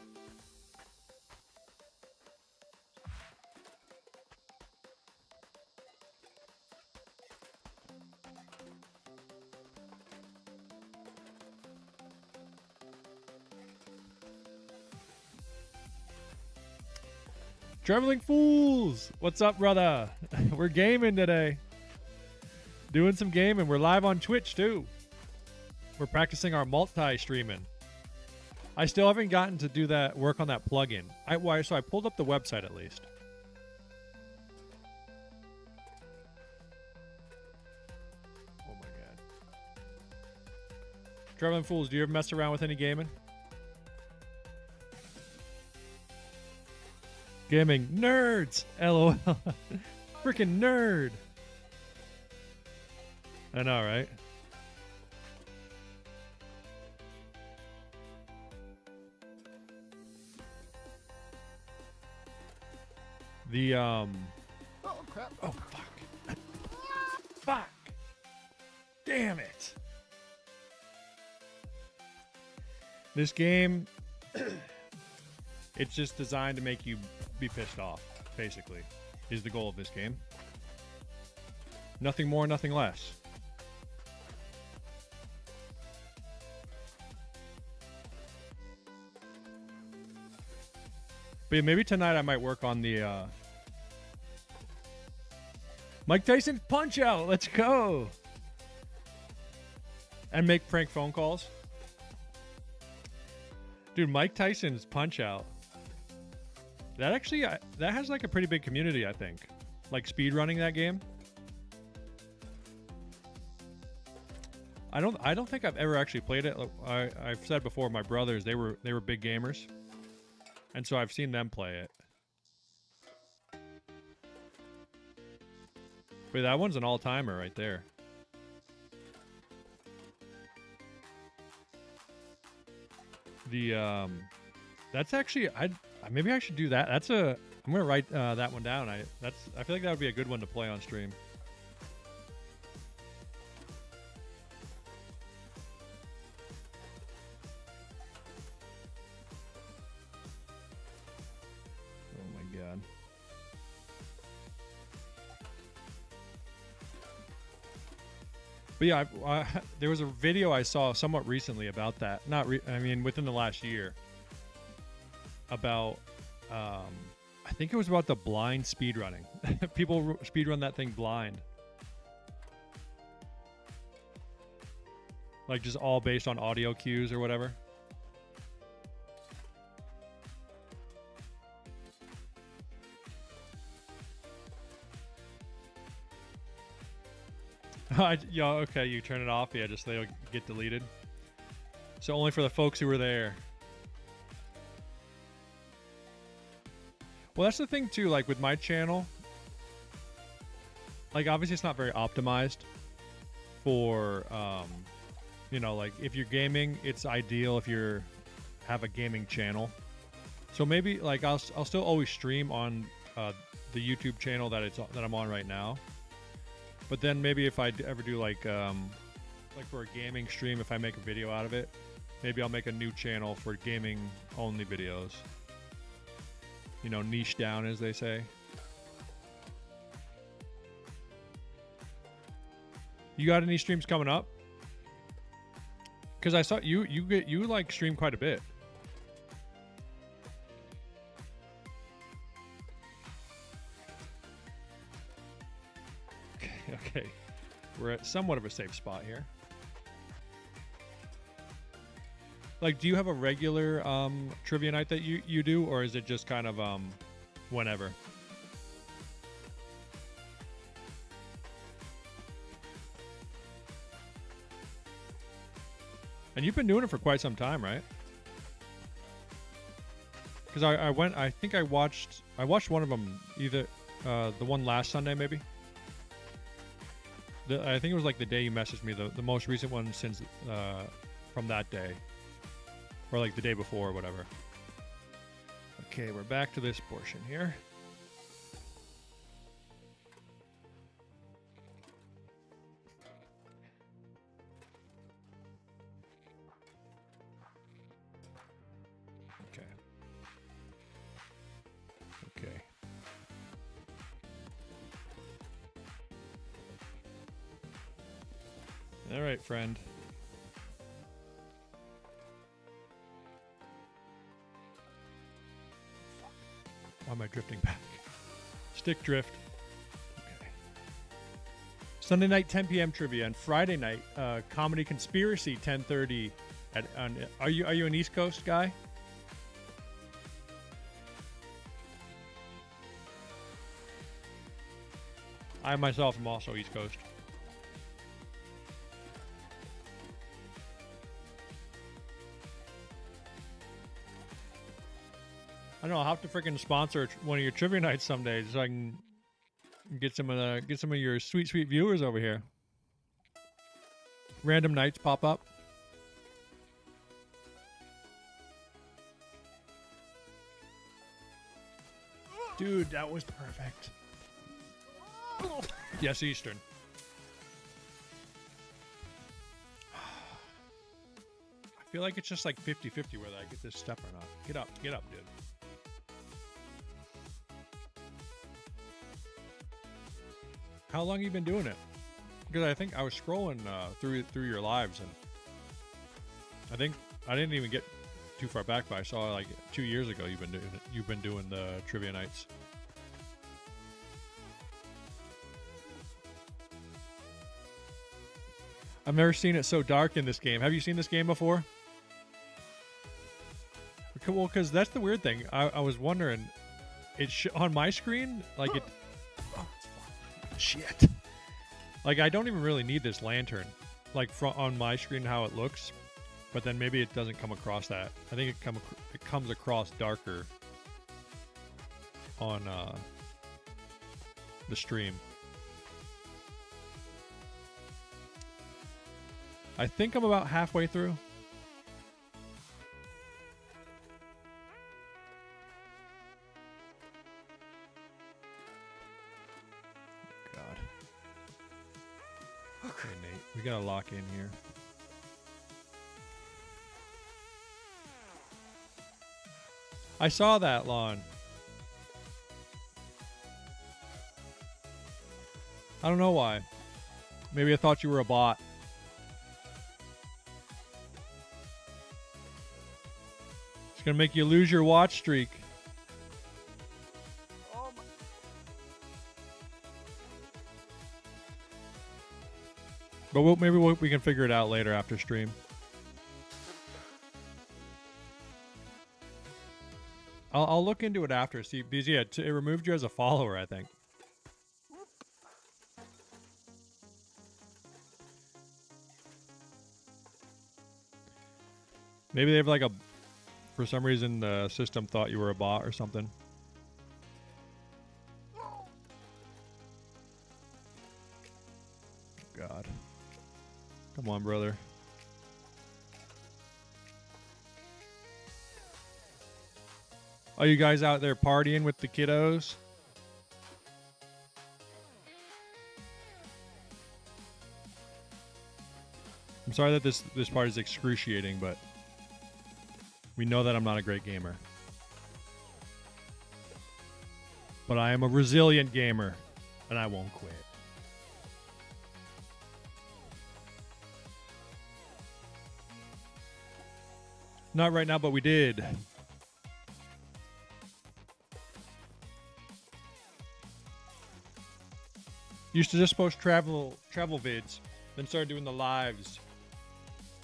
Traveling Fools! What's up, brother? We're gaming today. Doing some gaming. We're live on Twitch, too. We're practicing our multi-streaming. I still haven't gotten to do that, work on that plugin. So I pulled up the website, at least. Traveling Fools, do you ever mess around with any gaming? Gaming nerds! LOL. Freaking nerd! I know, right? The, Oh, crap. Oh, fuck. Fuck! Damn it! This game, it's just designed to make you be pissed off, basically, is the goal of this game. Nothing more, nothing less. But yeah, maybe tonight I might work on the Mike Tyson Punch Out. Let's go. And make prank phone calls. Dude, Mike Tyson's Punch Out. That actually that has like a pretty big community, I think. Like speed running that game. I don't think I've ever actually played it. I've said before, my brothers, they were big gamers. And so I've seen them play it. But that one's an all-timer right there. The that's actually maybe I should do that. I'm gonna write that one down. I feel like that would be a good one to play on stream. But yeah, there was a video I saw somewhat recently about that. I mean, within the last year. About, I think it was about the blind speedrunning. People speedrun that thing blind. Like just all based on audio cues or whatever. Yeah, okay, you turn it off. Yeah, just they'll get deleted. So only for the folks who were there. Well, that's the thing too, like with my channel. Like obviously it's not very optimized for, you know, like if you're gaming, it's ideal if you have a gaming channel. So maybe like I'll still always stream on the YouTube channel that I'm on right now. But then maybe if I ever do like for a gaming stream, if I make a video out of it, maybe I'll make a new channel for gaming only videos. You know, niche down as they say. You got any streams coming up? Because I saw you like stream quite a bit. Okay, we're at somewhat of a safe spot here. Like, do you have a regular trivia night that you do, or is it just kind of whenever? And you've been doing it for quite some time, right? Because I think I watched one of them, either the one last Sunday maybe. I think it was like the day you messaged me, the most recent one since from that day, or like the day before or whatever. Okay, we're back to this portion here. Okay. Okay. All right, friend. Why am I drifting back? Stick drift. Okay. Sunday night 10 p.m. trivia and Friday night comedy conspiracy 10:30. Are you an East Coast guy? I myself am also East Coast. I know I'll have to freaking sponsor one of your trivia nights someday, so I can get some of your sweet viewers over here. Random nights pop up. Dude, that was perfect. Yes, Eastern. I feel like it's just like 50-50 whether I get this step or not. Get up, dude. How long you been doing it? Because I think I was scrolling through your lives, and I think I didn't even get too far back, but I saw like 2 years ago you've been doing the trivia nights. I've never seen it so dark in this game. Have you seen this game before? Well, because that's the weird thing. I was wondering, on my screen, like it. Oh, shit. Like I don't even really need this lantern, like on my screen how it looks, but then maybe it doesn't come across that. I think it comes across darker on the stream. I think I'm about halfway through. God. Okay, Nate. We gotta lock in here. I saw that, Lon. I don't know why. Maybe I thought you were a bot. It's gonna make you lose your watch streak. Oh my. But maybe we can figure it out later after stream. I'll look into it after. See, because yeah, it removed you as a follower, I think. Maybe they have like for some reason the system thought you were a bot or something. God. Come on, brother. Are you guys out there partying with the kiddos? I'm sorry that this part is excruciating, but we know that I'm not a great gamer. But I am a resilient gamer, and I won't quit. Not right now, but we did. Used to just post travel vids, then started doing the lives,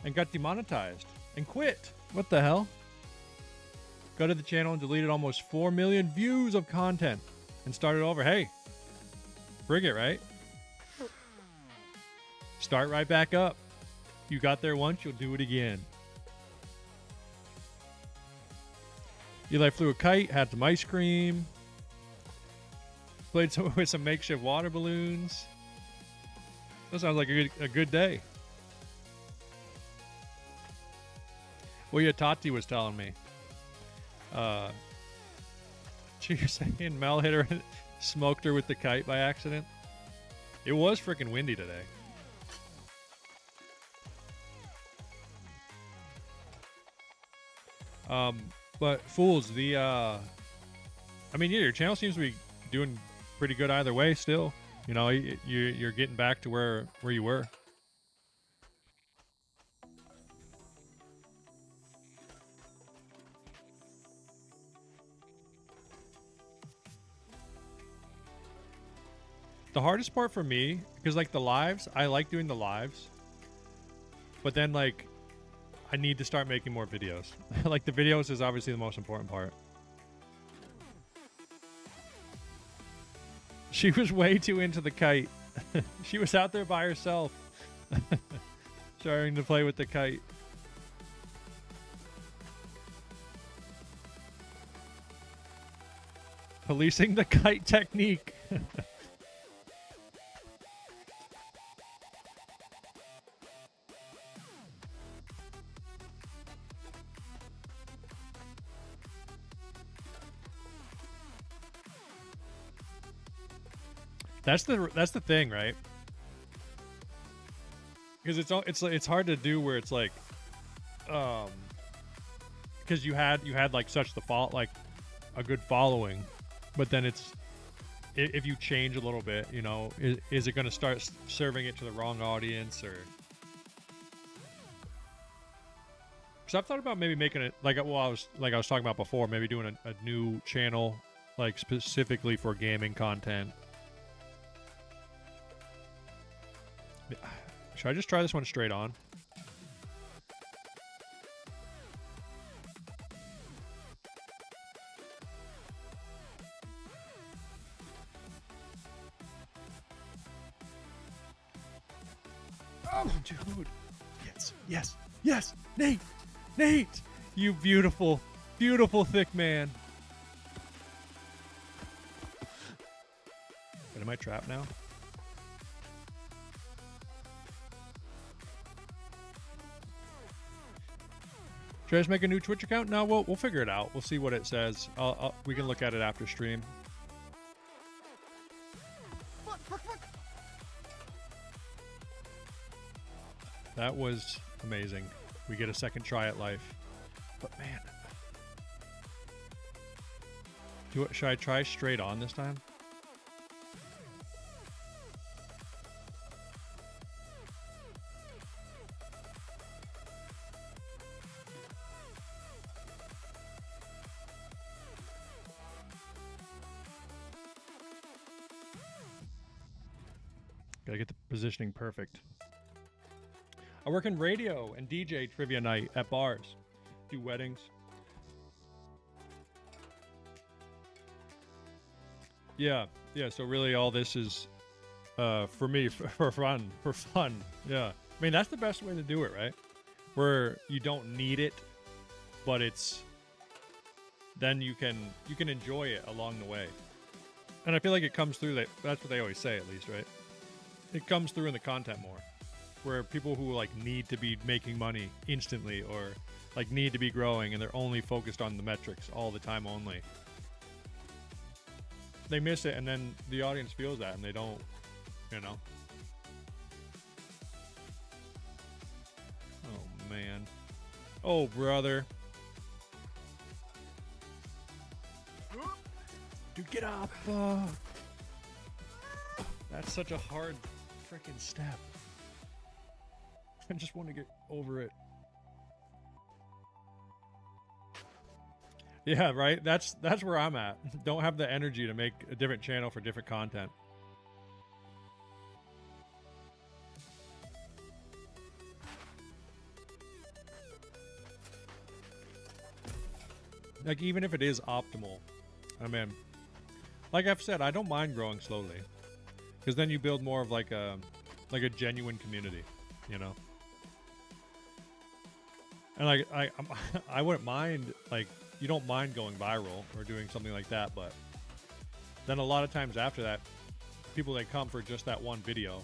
and got demonetized and quit. What the hell? Go to the channel and deleted almost 4 million views of content and started over. Hey, bring it, right? Start right back up. You got there once, you'll do it again. Eli flew a kite, had some ice cream, played with some makeshift water balloons. That sounds like a good day. Well, yeah, Tati was telling me. She was saying Mel hit her and smoked her with the kite by accident. It was freaking windy today. But fools, I mean, yeah, your channel seems to be doing pretty good either way still. You know, you're getting back to where you were. The hardest part for me, because like the lives, I like doing the lives, but then like I need to start making more videos. Like the videos is obviously the most important part. She was way too into the kite. She was out there by herself, starting to play with the kite. Policing the kite technique. That's the thing, right? Because it's hard to do where it's like, because you had like such the fault like a good following, but then it's if you change a little bit, you know, is it going to start serving it to the wrong audience or? Because I've thought about maybe making it like I was talking about before, maybe doing a new channel like specifically for gaming content. Should I just try this one straight on? Oh, dude. Yes. Nate! You beautiful, beautiful thick man. But am I trapped now? Should I just make a new Twitch account? No, we'll figure it out. We'll see what it says. We can look at it after stream. That was amazing. We get a second try at life. But man. Should I try straight on this time? Gotta get the positioning perfect. I work in radio and DJ trivia night at bars. Do weddings. Yeah. So really all this is for me, for fun. Yeah. I mean, that's the best way to do it, right? Where you don't need it, but then you can enjoy it along the way. And I feel like it comes through that's what they always say, at least, right? It comes through in the content more, where people who like need to be making money instantly or like need to be growing and they're only focused on the metrics all the time only, they miss it, and then the audience feels that and they don't, you know. Oh man. Oh brother. Dude, get up. That's such a hard freaking step. I just want to get over it. Yeah, right? That's where I'm at. Don't have the energy to make a different channel for different content. Like, even if it is optimal, I mean, like I've said, I don't mind growing slowly, because then you build more of like a genuine community, you know. And like I wouldn't mind, like, you don't mind going viral or doing something like that, but then a lot of times after that, people that come for just that one video,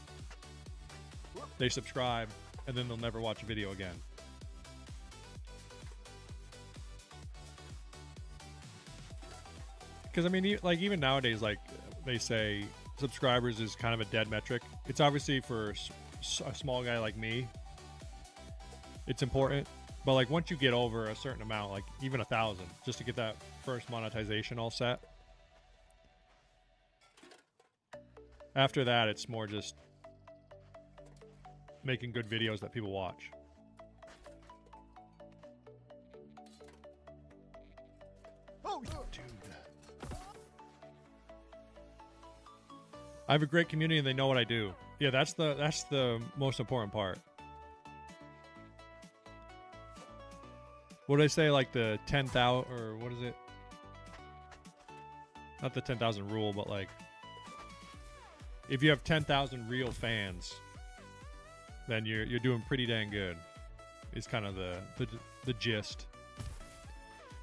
they subscribe and then they'll never watch a video again. Because I mean, like, even nowadays, like they say subscribers is kind of a dead metric. It's obviously for a small guy like me, it's important. But like once you get over a certain amount, like even 1,000, just to get that first monetization all set. After that, it's more just making good videos that people watch. Oh, dude. I have a great community and they know what I do. Yeah, that's the most important part. What did I say? Like the 10,000, or what is it? Not the 10,000 rule, but like, if you have 10,000 real fans, then you're doing pretty dang good. Is kind of the gist.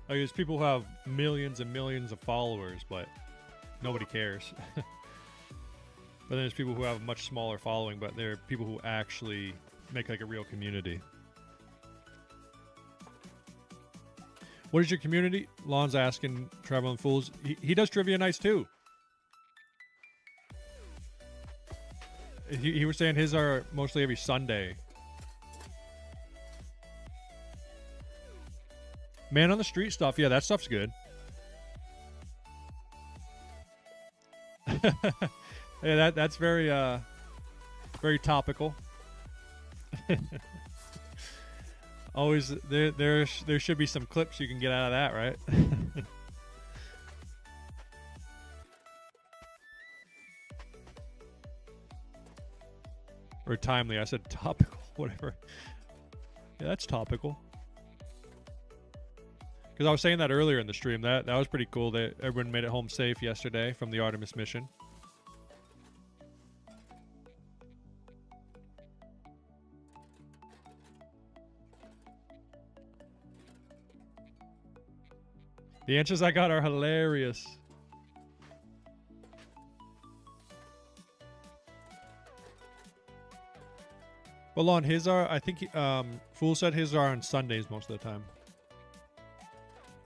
Like, there's people who have millions and millions of followers, but nobody cares. But then there's people who have a much smaller following, but they're people who actually make like a real community. What is your community? Lon's asking Traveling Fools. He does trivia nights too. He was saying his are mostly every Sunday. Man on the Street stuff. Yeah, that stuff's good. Yeah, that's very very topical. Always there should be some clips you can get out of that, right? Or timely. I said topical, whatever. Yeah, that's topical. Because I was saying that earlier in the stream. That was pretty cool that everyone made it home safe yesterday from the Artemis mission. The answers I got are hilarious. Well, on his are, I think Fool said his are on Sundays most of the time.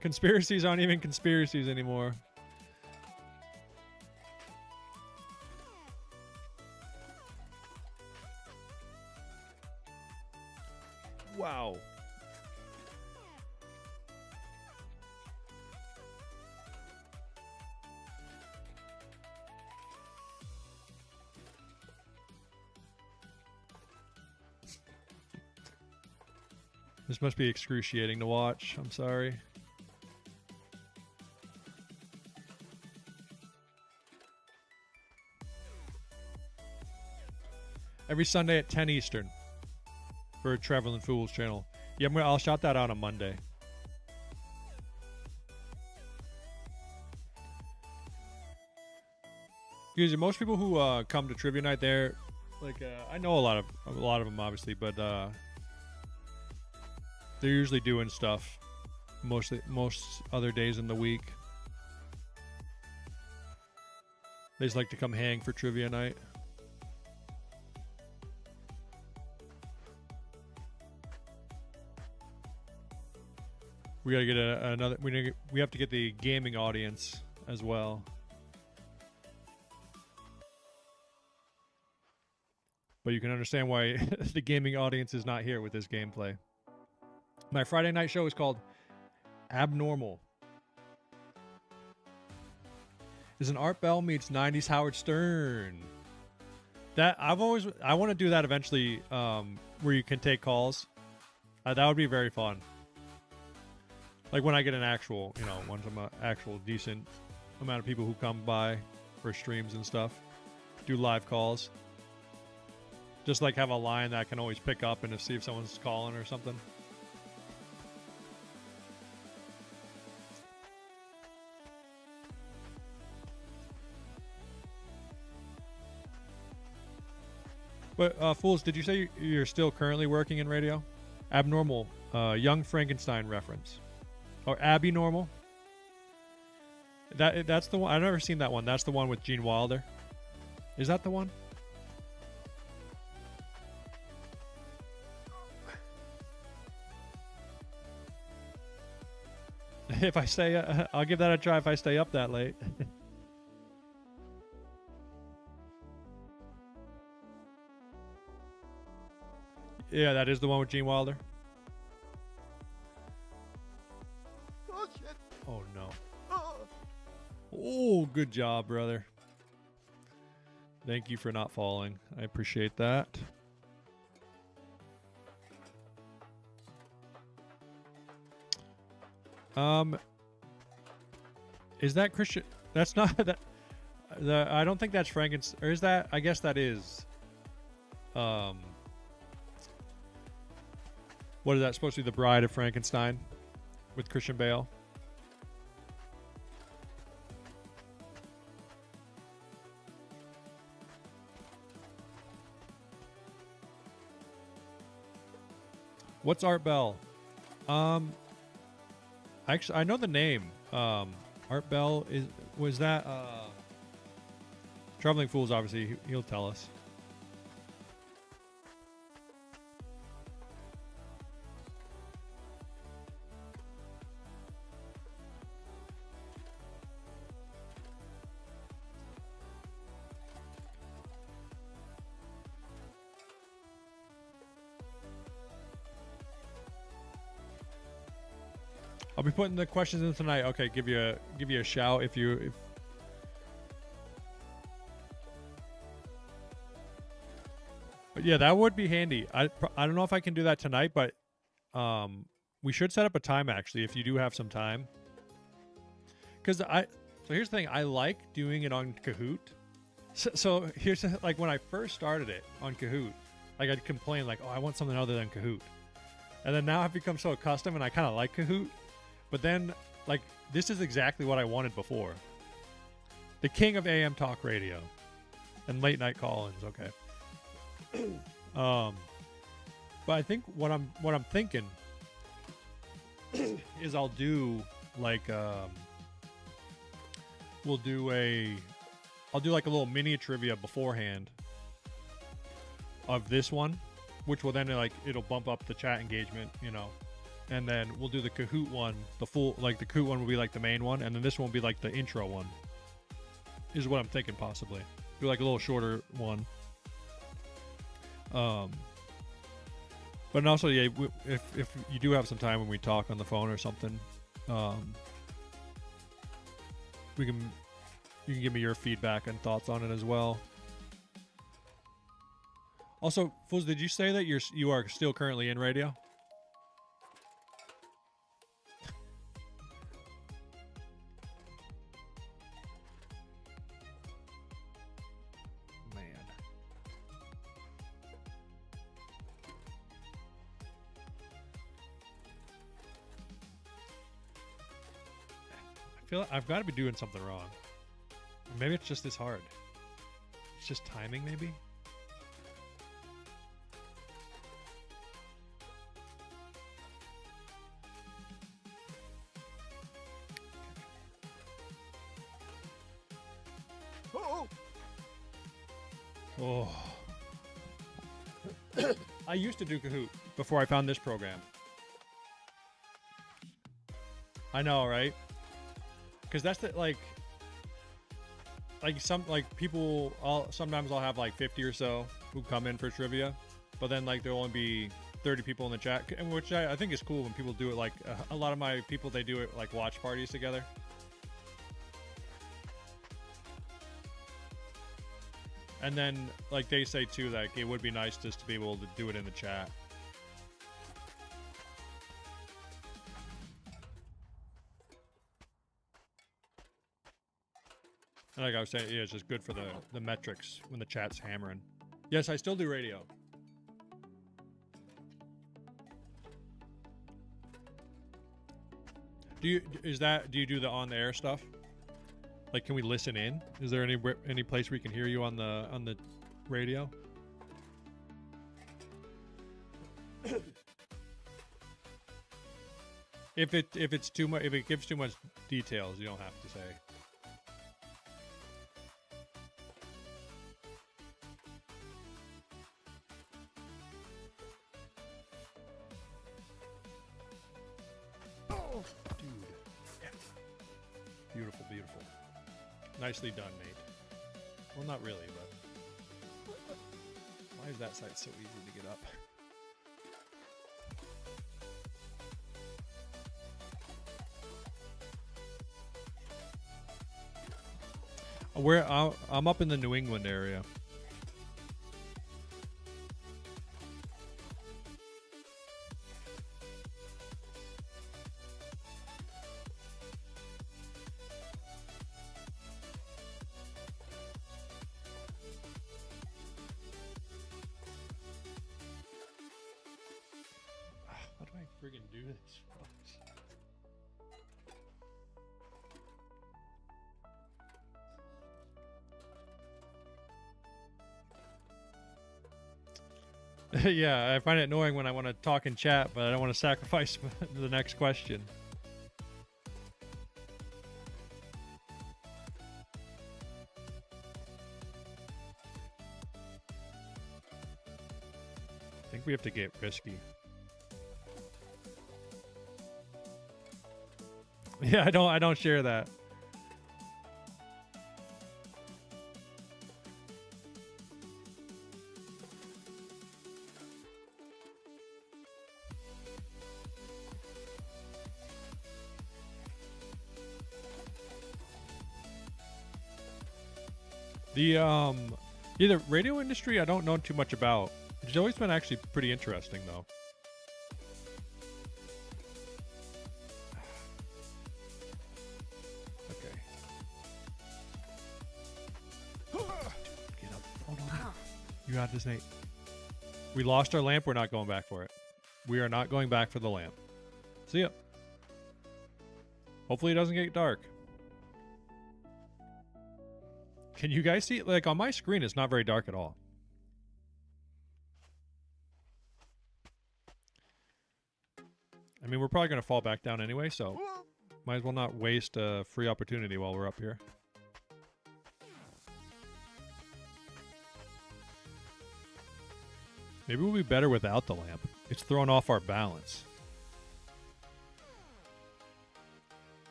Conspiracies aren't even conspiracies anymore. Wow. This must be excruciating to watch. I'm sorry. Every Sunday at 10 Eastern for Traveling Fools channel. Yeah, I'll shout that out on Monday. Because most people who come to trivia night, they're like I know a lot of them obviously, but they're usually doing stuff most other days in the week. They just like to come hang for trivia night. We gotta get another. We have to get the gaming audience as well. But you can understand why the gaming audience is not here with this gameplay. My Friday night show is called Abnormal. Is an Art Bell meets 90s Howard Stern. That I want to do that eventually, where you can take calls. That would be very fun. Like when I get an actual, once I'm an actual decent amount of people who come by for streams and stuff, do live calls. Just like have a line that I can always pick up and to see if someone's calling or something. But Fools, did you say you're still currently working in radio? Abnormal, Young Frankenstein reference. Or Abby Normal. That's the one. I've never seen that one. That's the one with Gene Wilder. Is that the one? If I stay, I'll give that a try if I stay up that late. Yeah, that is the one with Gene Wilder. Oh, shit. Oh, no. Oh. Oh, good job, brother. Thank you for not falling. I appreciate that. Is that Christian? That's not that. I don't think that's Frankenstein. Or is that? I guess that is. What is that supposed to be? The Bride of Frankenstein with Christian Bale. What's Art Bell? Actually, I know the name. Art Bell was that Traveling Fools, obviously, he'll tell us. I'll be putting the questions in tonight. Okay, give you a shout if. But yeah, that would be handy. I don't know if I can do that tonight, but we should set up a time actually if you do have some time. So here's the thing, I like doing it on Kahoot. So here's like when I first started it on Kahoot, like I'd complain like, oh, I want something other than Kahoot, and then now I've become so accustomed and I kind of like Kahoot. But then, like, this is exactly what I wanted before. The king of AM talk radio and late night call-ins. Okay. But I think what I'm thinking is I'll do like I'll do like a little mini trivia beforehand of this one, which will then it'll bump up the chat engagement, you know. And then we'll do the Kahoot one, the Kahoot one will be like the main one, and then this one will be like the intro one. Is what I'm thinking possibly. Do like a little shorter one. But also, yeah, if you do have some time when we talk on the phone or something, you can give me your feedback and thoughts on it as well. Also, Fools, did you say that you are still currently in radio? I feel like I've got to be doing something wrong. Maybe it's just this hard. It's just timing, maybe? Oh. I used to do Kahoot before I found this program. I know, right? Because that's the people. Sometimes I'll have like 50 or so who come in for trivia, but then like there'll only be 30 people in the chat, which I think is cool when people do it. Like a lot of my people, they do it like watch parties together. And then like they say too, like it would be nice just to be able to do it in the chat. And like I was saying, yeah, it's just good for the metrics when the chat's hammering. Yes, I still do radio. Do you do the on the air stuff? Like, can we listen in? Is there any place we can hear you on the radio? If it's too much, if it gives too much details, you don't have to say. Beautiful, beautiful. Nicely done, Nate. Well, not really, but why is that site so easy to get up? I'm up in the New England area. Friggin' do this, folks. Yeah, I find it annoying when I want to talk and chat, but I don't want to sacrifice the next question. we have to get risky? Yeah, I don't share that. The radio industry I don't know too much about. It's always been actually pretty interesting though. Okay. Get up. Hold on. You got this, Nate. We lost our lamp. We're not going back for it. We are not going back for the lamp. See ya. Hopefully it doesn't get dark. Can you guys see? Like on my screen, it's not very dark at all. I mean, we're probably going to fall back down anyway, so might as well not waste a free opportunity while we're up here. Maybe we'll be better without the lamp. It's throwing off our balance.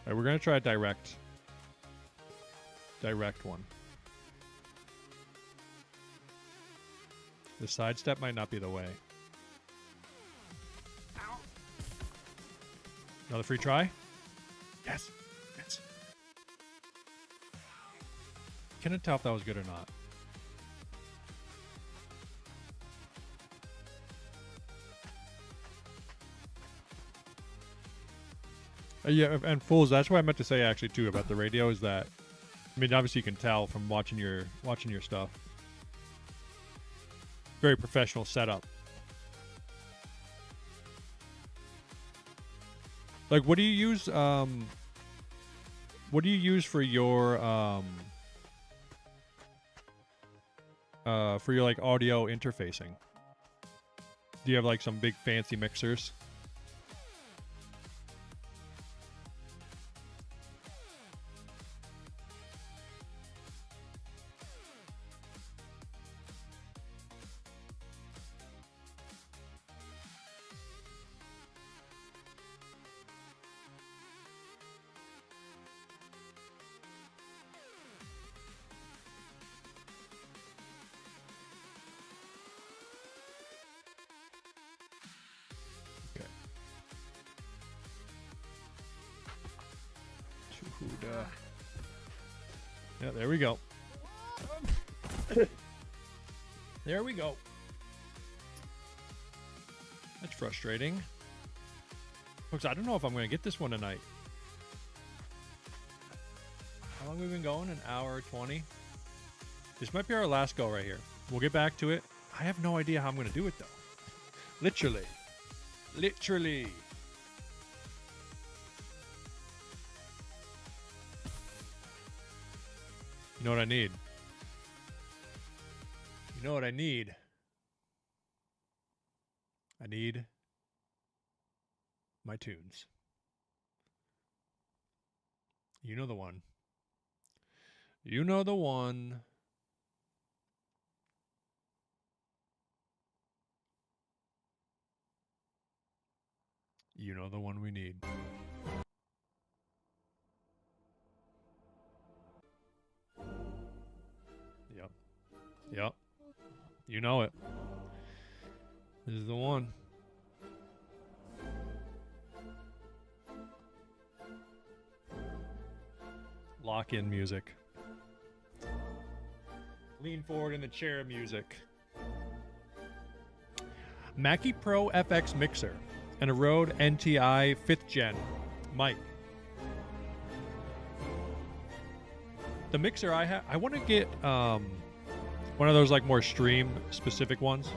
All right, we're going to try a direct one. The sidestep might not be the way. Ow. Another free try? Yes. Yes. Couldn't tell if that was good or not. Yeah, and fools, that's what I meant to say actually too about the radio is that, I mean, obviously you can tell from watching your stuff. Very professional setup. Like, what do you use? What do you use for your like audio interfacing? Do you have like some big fancy mixers? Yeah, there we go. There we go. That's frustrating. Folks, I don't know if I'm going to get this one tonight. How long have we been going? An hour 20? This might be our last go right here. We'll get back to it. I have no idea how I'm going to do it, though. Literally. Literally. You know what I need? You know what I need? I need my tunes. You know the one. You know the one. You know the one we need. Yep. Yep. You know it. This is the one. Lock in music. Lean forward in the chair music. Mackie Pro FX mixer and a Rode NTI 5th gen mic. The mixer I have, I want to get one of those like more stream specific ones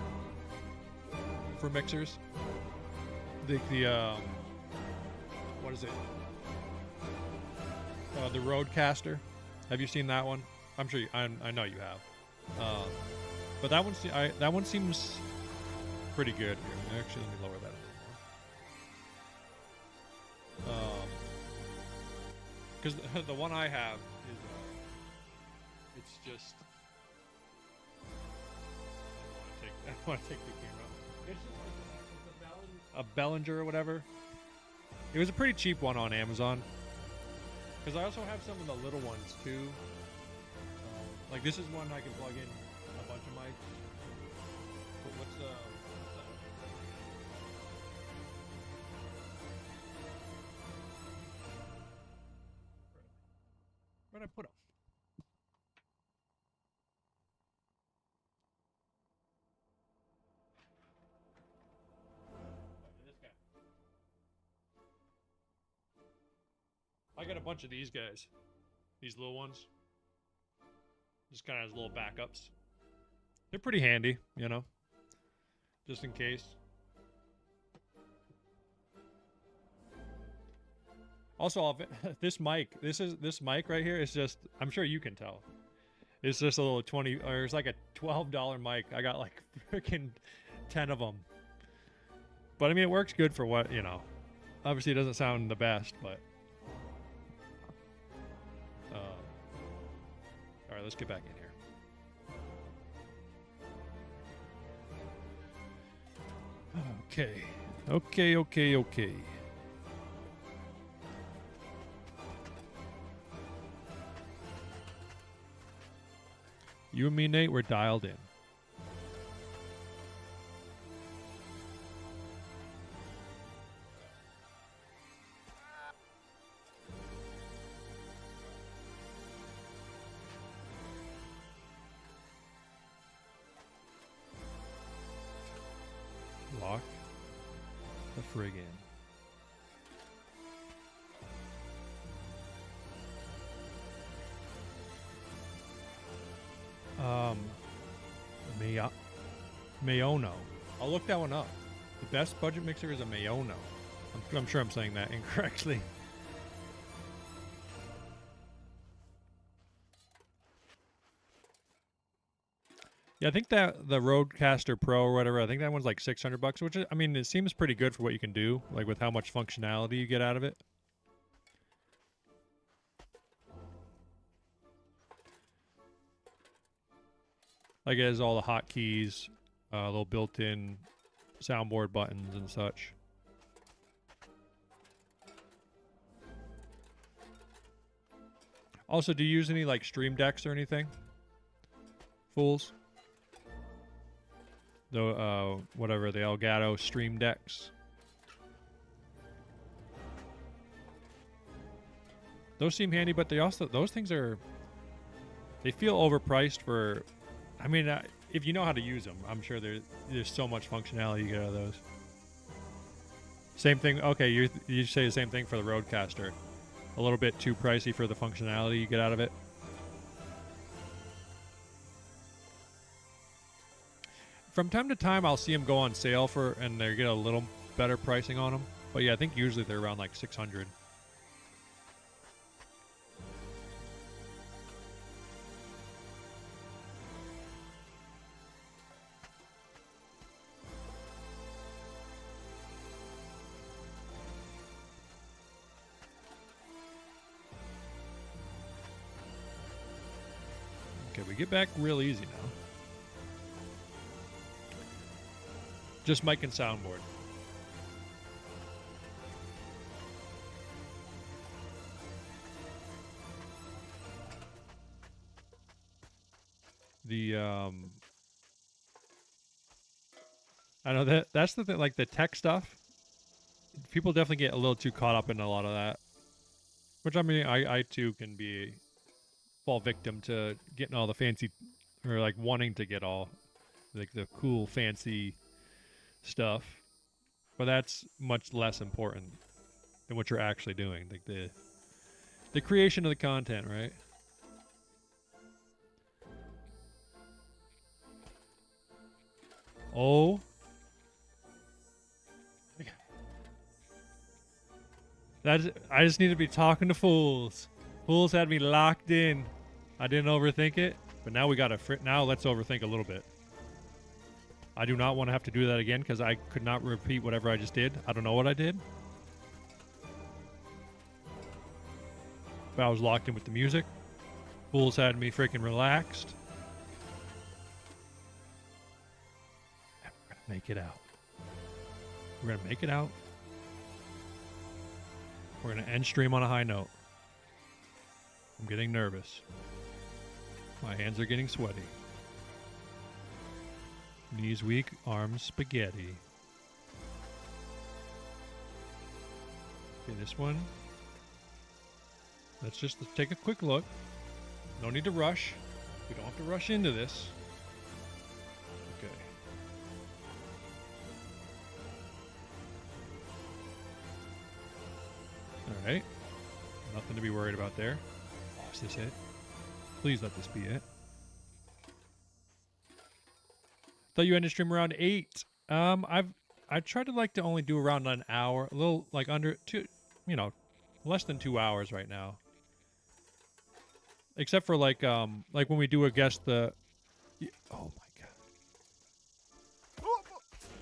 for mixers. The what is it? The Rodecaster. Have you seen that one? I'm sure I know you have. But that one seems pretty good. Here, actually, let me lower that a little more. Because the one I have is, it's just. I don't want to take the camera. It's just like a Bellinger or whatever. It was a pretty cheap one on Amazon. Because I also have some of the little ones too. Like this is one I can plug in a bunch of mics. But what's that? Where'd I put them? This guy. I got a bunch of these guys. These little ones. Just kind of has little backups. They're pretty handy, you know. Just in case. Also, this mic right here is just, I'm sure you can tell. It's just a little 20, or it's like a $12 mic. I got like freaking 10 of them. But I mean, it works good for what, you know. Obviously, it doesn't sound the best, but. All right, let's get back in here. Okay. You and me, Nate, we're dialed in. Lock the frig in. Mayono. I'll look that one up. The best budget mixer is a Mayono. I'm sure I'm saying that incorrectly. Yeah, I think that the Rodecaster Pro or whatever, I think that one's like $600, which is, I mean, it seems pretty good for what you can do, like with how much functionality you get out of it. Like it has all the hotkeys, little built-in soundboard buttons and such. Also, do you use any like Stream Decks or anything? Fools? The whatever, the Elgato Stream Decks. Those seem handy, but they also, those things are, they feel overpriced for, I mean, if you know how to use them, I'm sure there's so much functionality you get out of those. Same thing, okay, you say the same thing for the Rodecaster. A little bit too pricey for the functionality you get out of it. From time to time, I'll see them go on sale and they get a little better pricing on them. But yeah, I think usually they're around like $600. Okay, we get back real easy now. Just mic and soundboard. I know that's the thing, like the tech stuff. People definitely get a little too caught up in a lot of that. Which I mean, I too can fall victim to getting all the fancy, or like wanting to get all like the cool fancy stuff, but that's much less important than what you're actually doing, like the creation of the content, right? Oh, I just need to be talking to fools. Fools had me locked in. I didn't overthink it, but now we gotta now let's overthink a little bit. I do not want to have to do that again because I could not repeat whatever I just did. I don't know what I did. But I was locked in with the music. Fools had me freaking relaxed. And we're gonna make it out. We're gonna make it out. We're gonna end stream on a high note. I'm getting nervous. My hands are getting sweaty. Knees weak, arms spaghetti. Okay, this one. Let's just take a quick look. No need to rush. We don't have to rush into this. Okay. Alright. Nothing to be worried about there. Oh, is this it? Please let this be it. Thought you ended stream around 8. I tried to like to only do around an hour, a little like under 2, you know, less than 2 hours right now. Except for like when we do a guest the oh my god.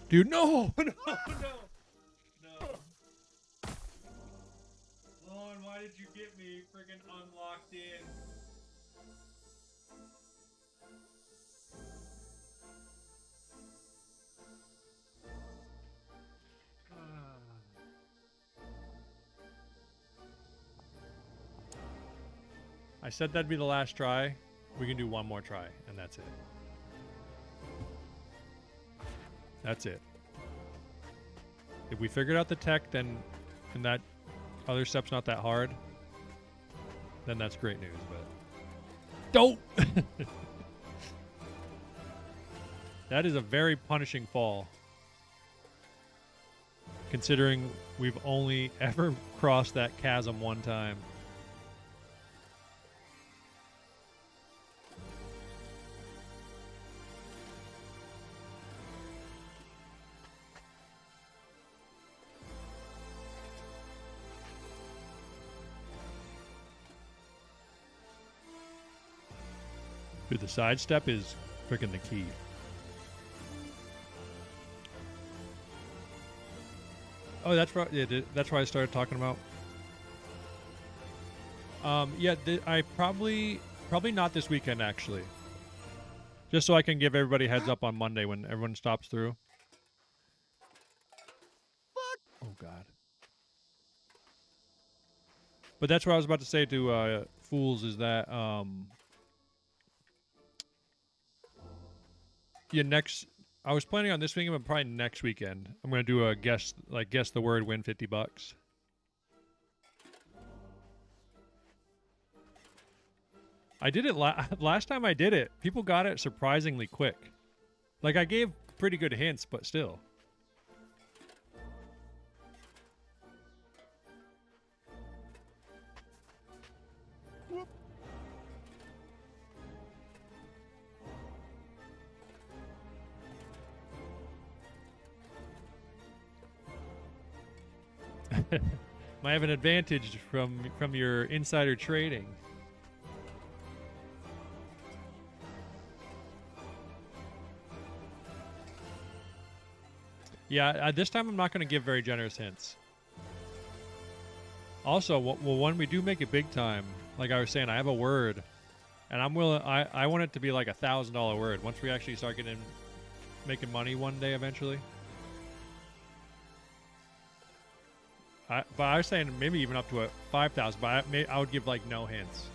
Dude, no. No, no. No. Lauren, why did you get me friggin' unlocked in? I said that'd be the last try. We can do one more try, and that's it. That's it. If we figured out the tech, then and that other step's not that hard, then that's great news, but don't. That is a very punishing fall. Considering we've only ever crossed that chasm one time. Dude, the sidestep is freaking the key. Oh, that's right. Yeah, that's why I started talking about. Yeah, I probably not this weekend actually. Just so I can give everybody heads up on Monday when everyone stops through. Oh God. But that's what I was about to say to Fools is that yeah, I was planning on this weekend, but probably next weekend I'm gonna do a guess the word, win $50. I did it last time I did it. People got it surprisingly quick. Like I gave pretty good hints, but still. Might have an advantage from your insider trading. Yeah, this time I'm not going to give very generous hints. Also, well, when we do make it big time, like I was saying, I have a word, and I'm willing. I want it to be like $1,000 word. Once we actually start making money one day eventually. But I was saying maybe even up to a 5,000. But I would give like no hints.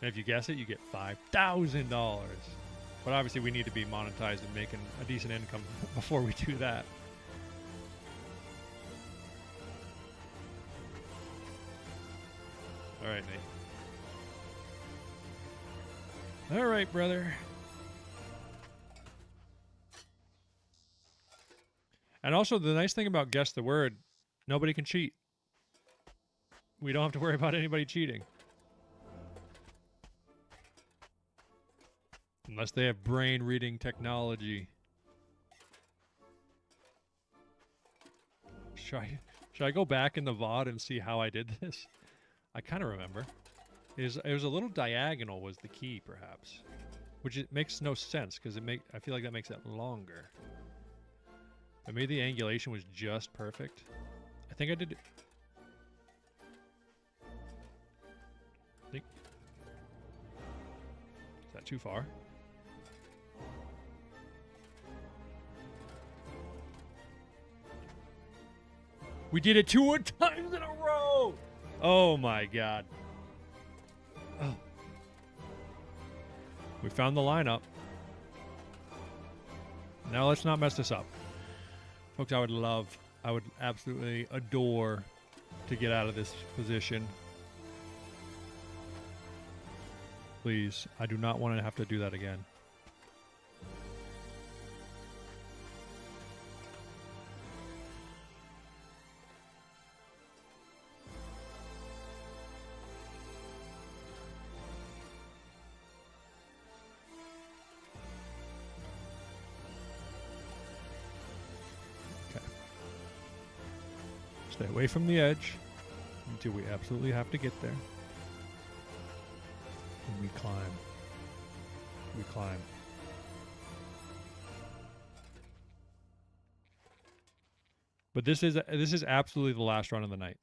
And if you guess it, you get $5,000. But obviously, we need to be monetized and making a decent income before we do that. All right, Nate. All right, brother. And also, the nice thing about Guess the Word, nobody can cheat. We don't have to worry about anybody cheating. Unless they have brain reading technology. Should I go back in the VOD and see how I did this? I kind of remember. It was a little diagonal was the key, perhaps. Which it makes no sense, because I feel like that makes it longer. But maybe the angulation was just perfect. I think I did... think. Is that too far? We did it 2 times in a row! Oh my god. Oh. We found the lineup. Now let's not mess this up. Folks, I would absolutely adore to get out of this position. Please, I do not want to have to do that again. Stay away from the edge until we absolutely have to get there. And we climb. We climb. But this is absolutely the last run of the night.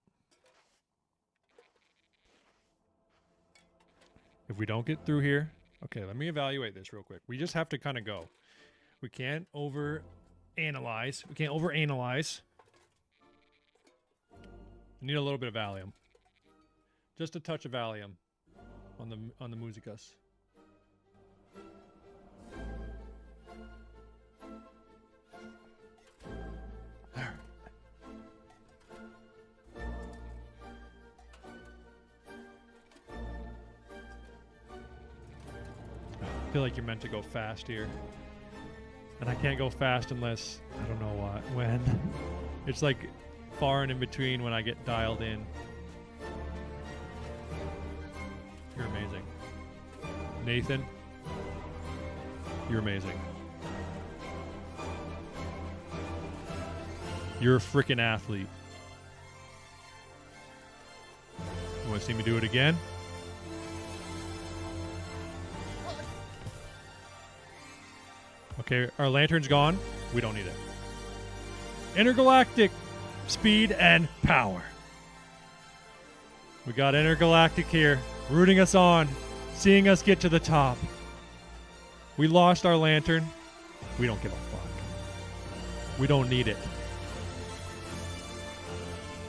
If we don't get through here, okay, let me evaluate this real quick. We just have to kind of go. We can't overanalyze. We can't overanalyze. Need a little bit of Valium. Just a touch of Valium on the musicas. I feel like you're meant to go fast here. And I can't go fast unless I don't know what when. It's like far and in between when I get dialed in. You're amazing. Nathan, you're amazing. You're a freaking athlete. You want to see me do it again? Okay, our lantern's gone. We don't need it. Intergalactic speed and power. We got Intergalactic here, rooting us on, seeing us get to the top. We lost our lantern. We don't give a fuck. We don't need it.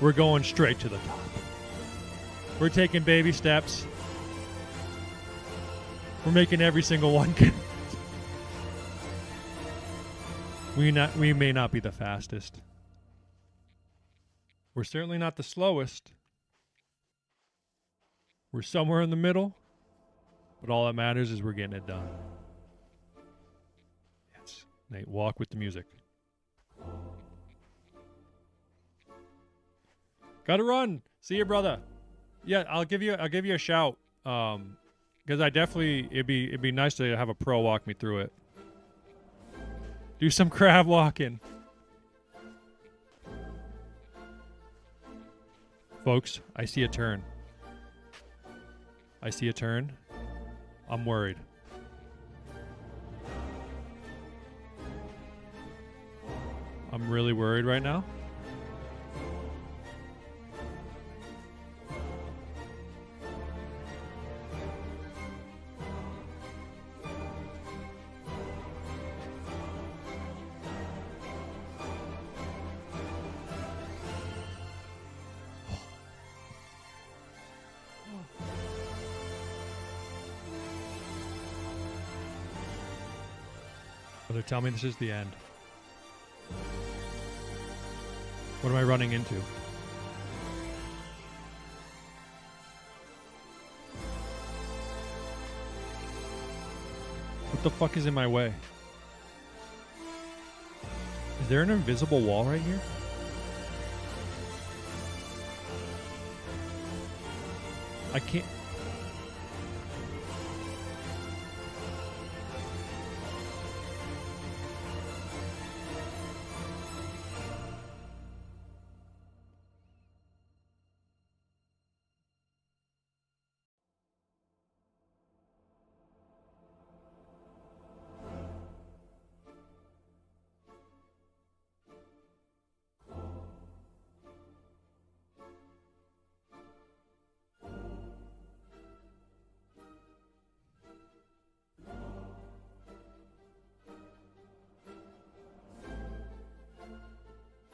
We're going straight to the top. We're taking baby steps. We're making every single one count. We may not be the fastest. We're certainly not the slowest. We're somewhere in the middle. But all that matters is we're getting it done. Yes. Nate, walk with the music. Gotta run. See you, brother. Yeah, I'll give you a shout. Because I definitely it'd be nice to have a pro walk me through it. Do some crab walking. Folks, I see a turn. I see a turn. I'm worried. I'm really worried right now. Brother, tell me this is the end. What am I running into? What the fuck is in my way? Is there an invisible wall right here? I can't...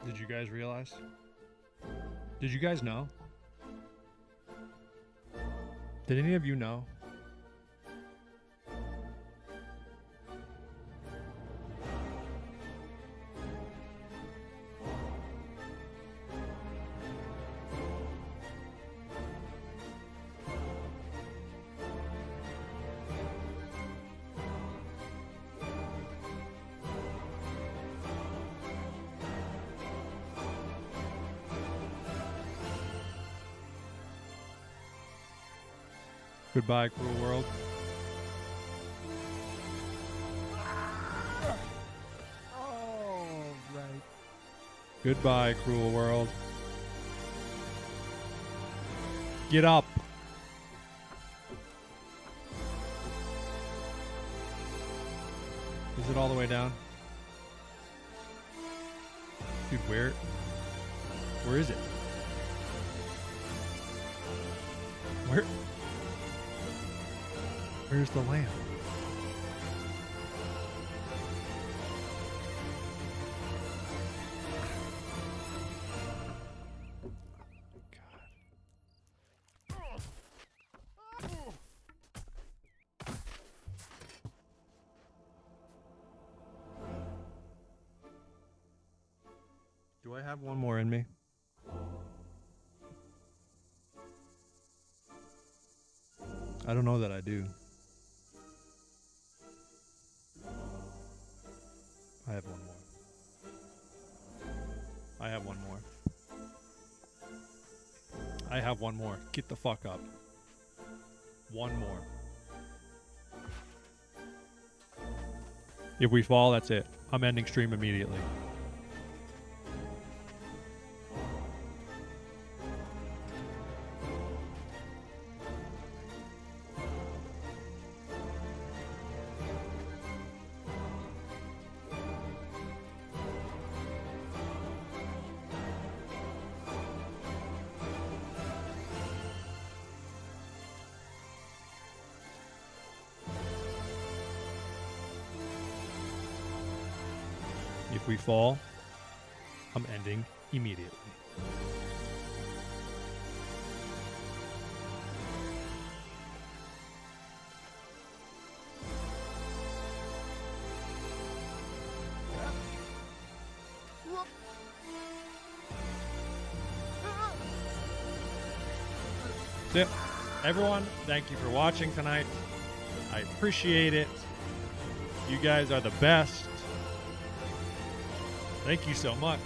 Did you guys realize? Did you guys know? Did any of you know? Goodbye, cruel world. Oh, right. Goodbye, cruel world. Get up. Is it all the way down? Dude, where is it? Where's the lamp? Do I have one more in me? I don't know that I do. I have one more. I have one more. I have one more. Get the fuck up. One more. If we fall, that's it. I'm ending stream immediately. If we fall, I'm ending immediately. Whoop. That's it. Everyone, thank you for watching tonight. I appreciate it. You guys are the best. Thank you so much.